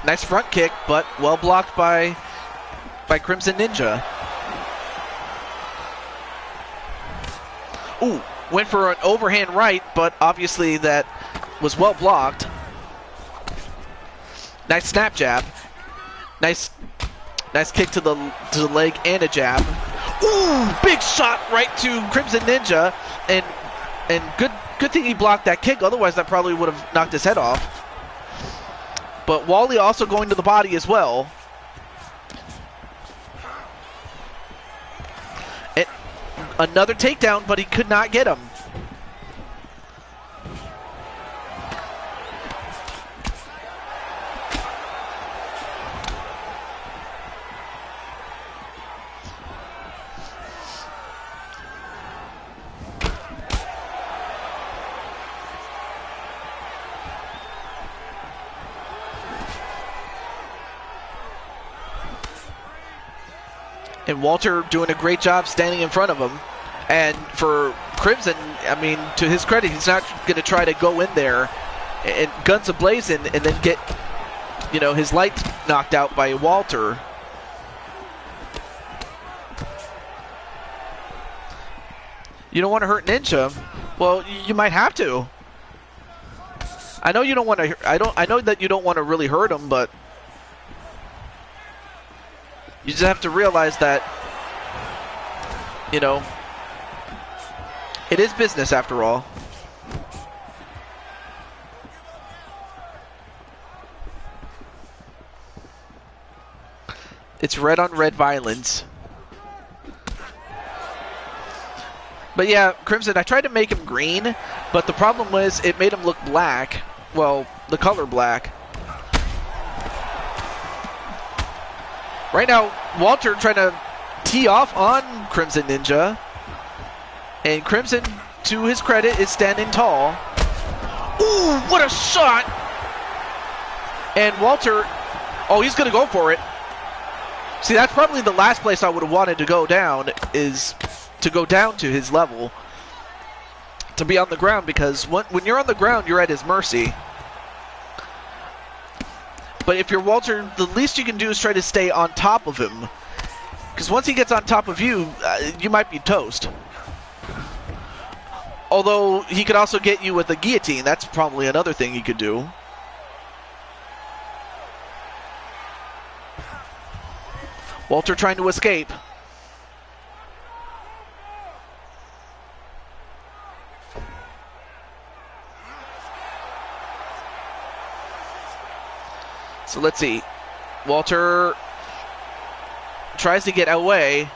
Nice front kick, but well blocked by Crimson Ninja. Ooh, went for an overhand right, but obviously that was well blocked. Nice snap jab. Nice kick to the leg and a jab. Ooh, big shot right to Crimson Ninja, and good thing he blocked that kick. Otherwise, that probably would have knocked his head off. But Wally also going to the body as well. Another takedown, but he could not get him. And Walter doing a great job standing in front of him. And for Crimson, I mean, to his credit, he's not going to try to go in there and guns a-blazing and then get, you know, his lights knocked out by Walter. You don't want to hurt Ninja? Well, you might have to. I know you don't want to. I know that you don't want to really hurt him, but you just have to realize that, you know, it is business after all. It's red on red violence. But yeah, Crimson, I tried to make him green, but the problem was it made him look black. Well, the color black. Right now, Walter trying to tee off on Crimson Ninja. And Crimson, to his credit, is standing tall. Ooh, what a shot! And Walter, oh, he's going to go for it. See, that's probably the last place I would have wanted to go down, is to go down to his level. To be on the ground, because when you're on the ground, you're at his mercy. But if you're Walter, the least you can do is try to stay on top of him. Because once he gets on top of you, you might be toast. Although, he could also get you with a guillotine. That's probably another thing he could do. Walter trying to escape. So let's see. Walter tries to get away.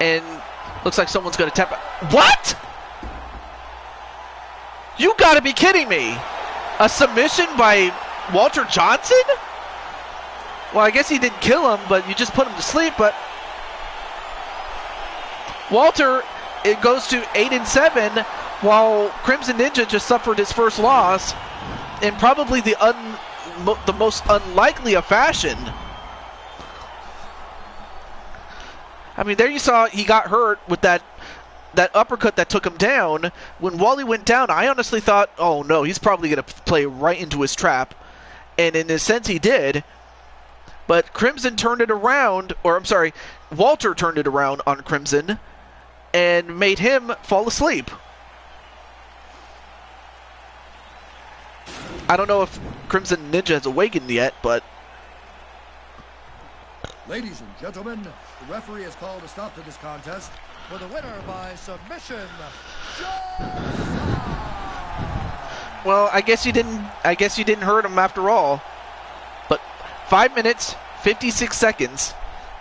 And looks like someone's going to tap. What? You got to be kidding me. A submission by Walter Johnson? Well, I guess he didn't kill him, but you just put him to sleep. But Walter, it goes to 8-7, while Crimson Ninja just suffered his first loss in probably the most unlikely of fashion. I mean, there you saw he got hurt with that uppercut that took him down. When Wally went down, I honestly thought, oh no, he's probably going to play right into his trap. And in a sense, he did. But Crimson turned it around, or I'm sorry, Walter turned it around on Crimson and made him fall asleep. I don't know if Crimson Ninja has awakened yet, but... Ladies and gentlemen, the referee has called a stop to this contest for the winner by submission, Johnson. Well, I guess you didn't hurt him after all. But 5 minutes, 56 seconds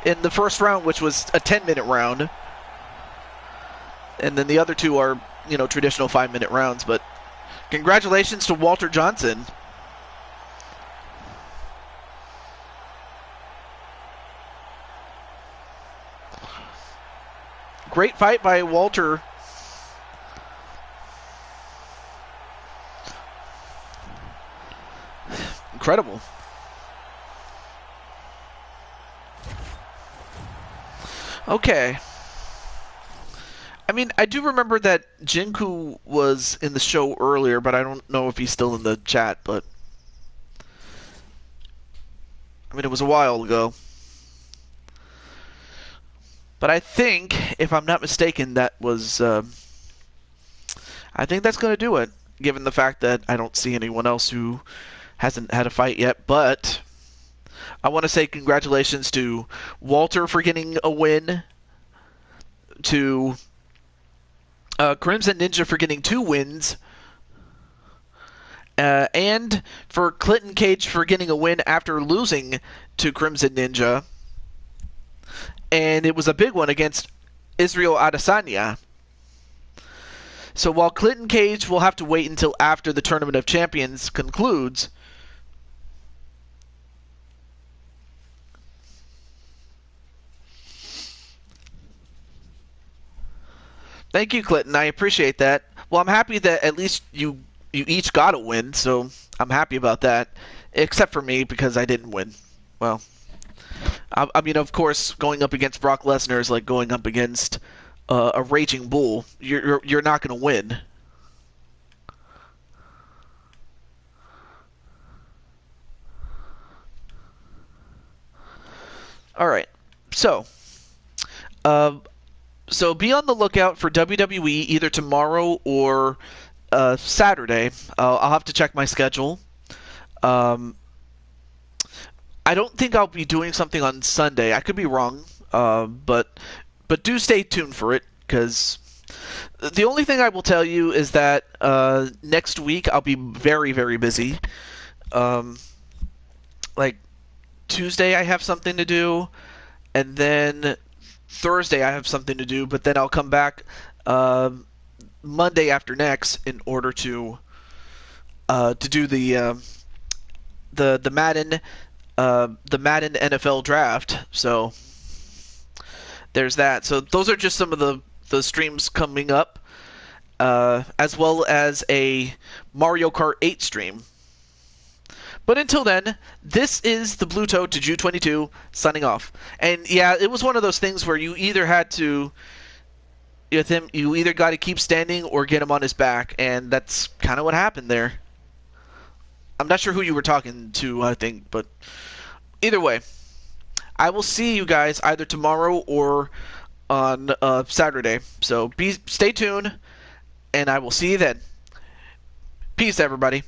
in the first round, which was a 10-minute round. And then the other two are, you know, traditional 5-minute rounds. But congratulations to Walter Johnson. Great fight by Walter. Incredible. Okay. I mean, I do remember that Jinku was in the show earlier, but I don't know if he's still in the chat, but... I mean, it was a while ago. But I think, if I'm not mistaken, that was... I think that's going to do it, given the fact that I don't see anyone else who hasn't had a fight yet. But I want to say congratulations to Walter for getting a win, to Crimson Ninja for getting 2 wins, and for Clinton Cage for getting a win after losing to Crimson Ninja. And it was a big one against Israel Adesanya. So while Clinton Cage will have to wait until after the Tournament of Champions concludes, thank you, Clinton. I appreciate that. Well, I'm happy that at least you each got a win, so I'm happy about that. Except for me, because I didn't win. Well, I mean, of course, going up against Brock Lesnar is like going up against a raging bull. You're not going to win. All right, so so be on the lookout for WWE either tomorrow or Saturday. I'll have to check my schedule. I don't think I'll be doing something on Sunday. I could be wrong, but do stay tuned for it, because the only thing I will tell you is that next week I'll be very, very busy. Like Tuesday I have something to do, and then Thursday I have something to do, but then I'll come back Monday after next in order to do the Madden NFL draft. So there's that. So those are just some of the streams coming up, as well as a Mario Kart 8 stream. But until then, this is the Blue Toad to Ju22 signing off. And yeah, it was one of those things where you either had to, with him, you either got to keep standing or get him on his back, and that's kind of what happened there. I'm not sure who you were talking to, I think, but either way, I will see you guys either tomorrow or on Saturday. So stay tuned, and I will see you then. Peace, everybody.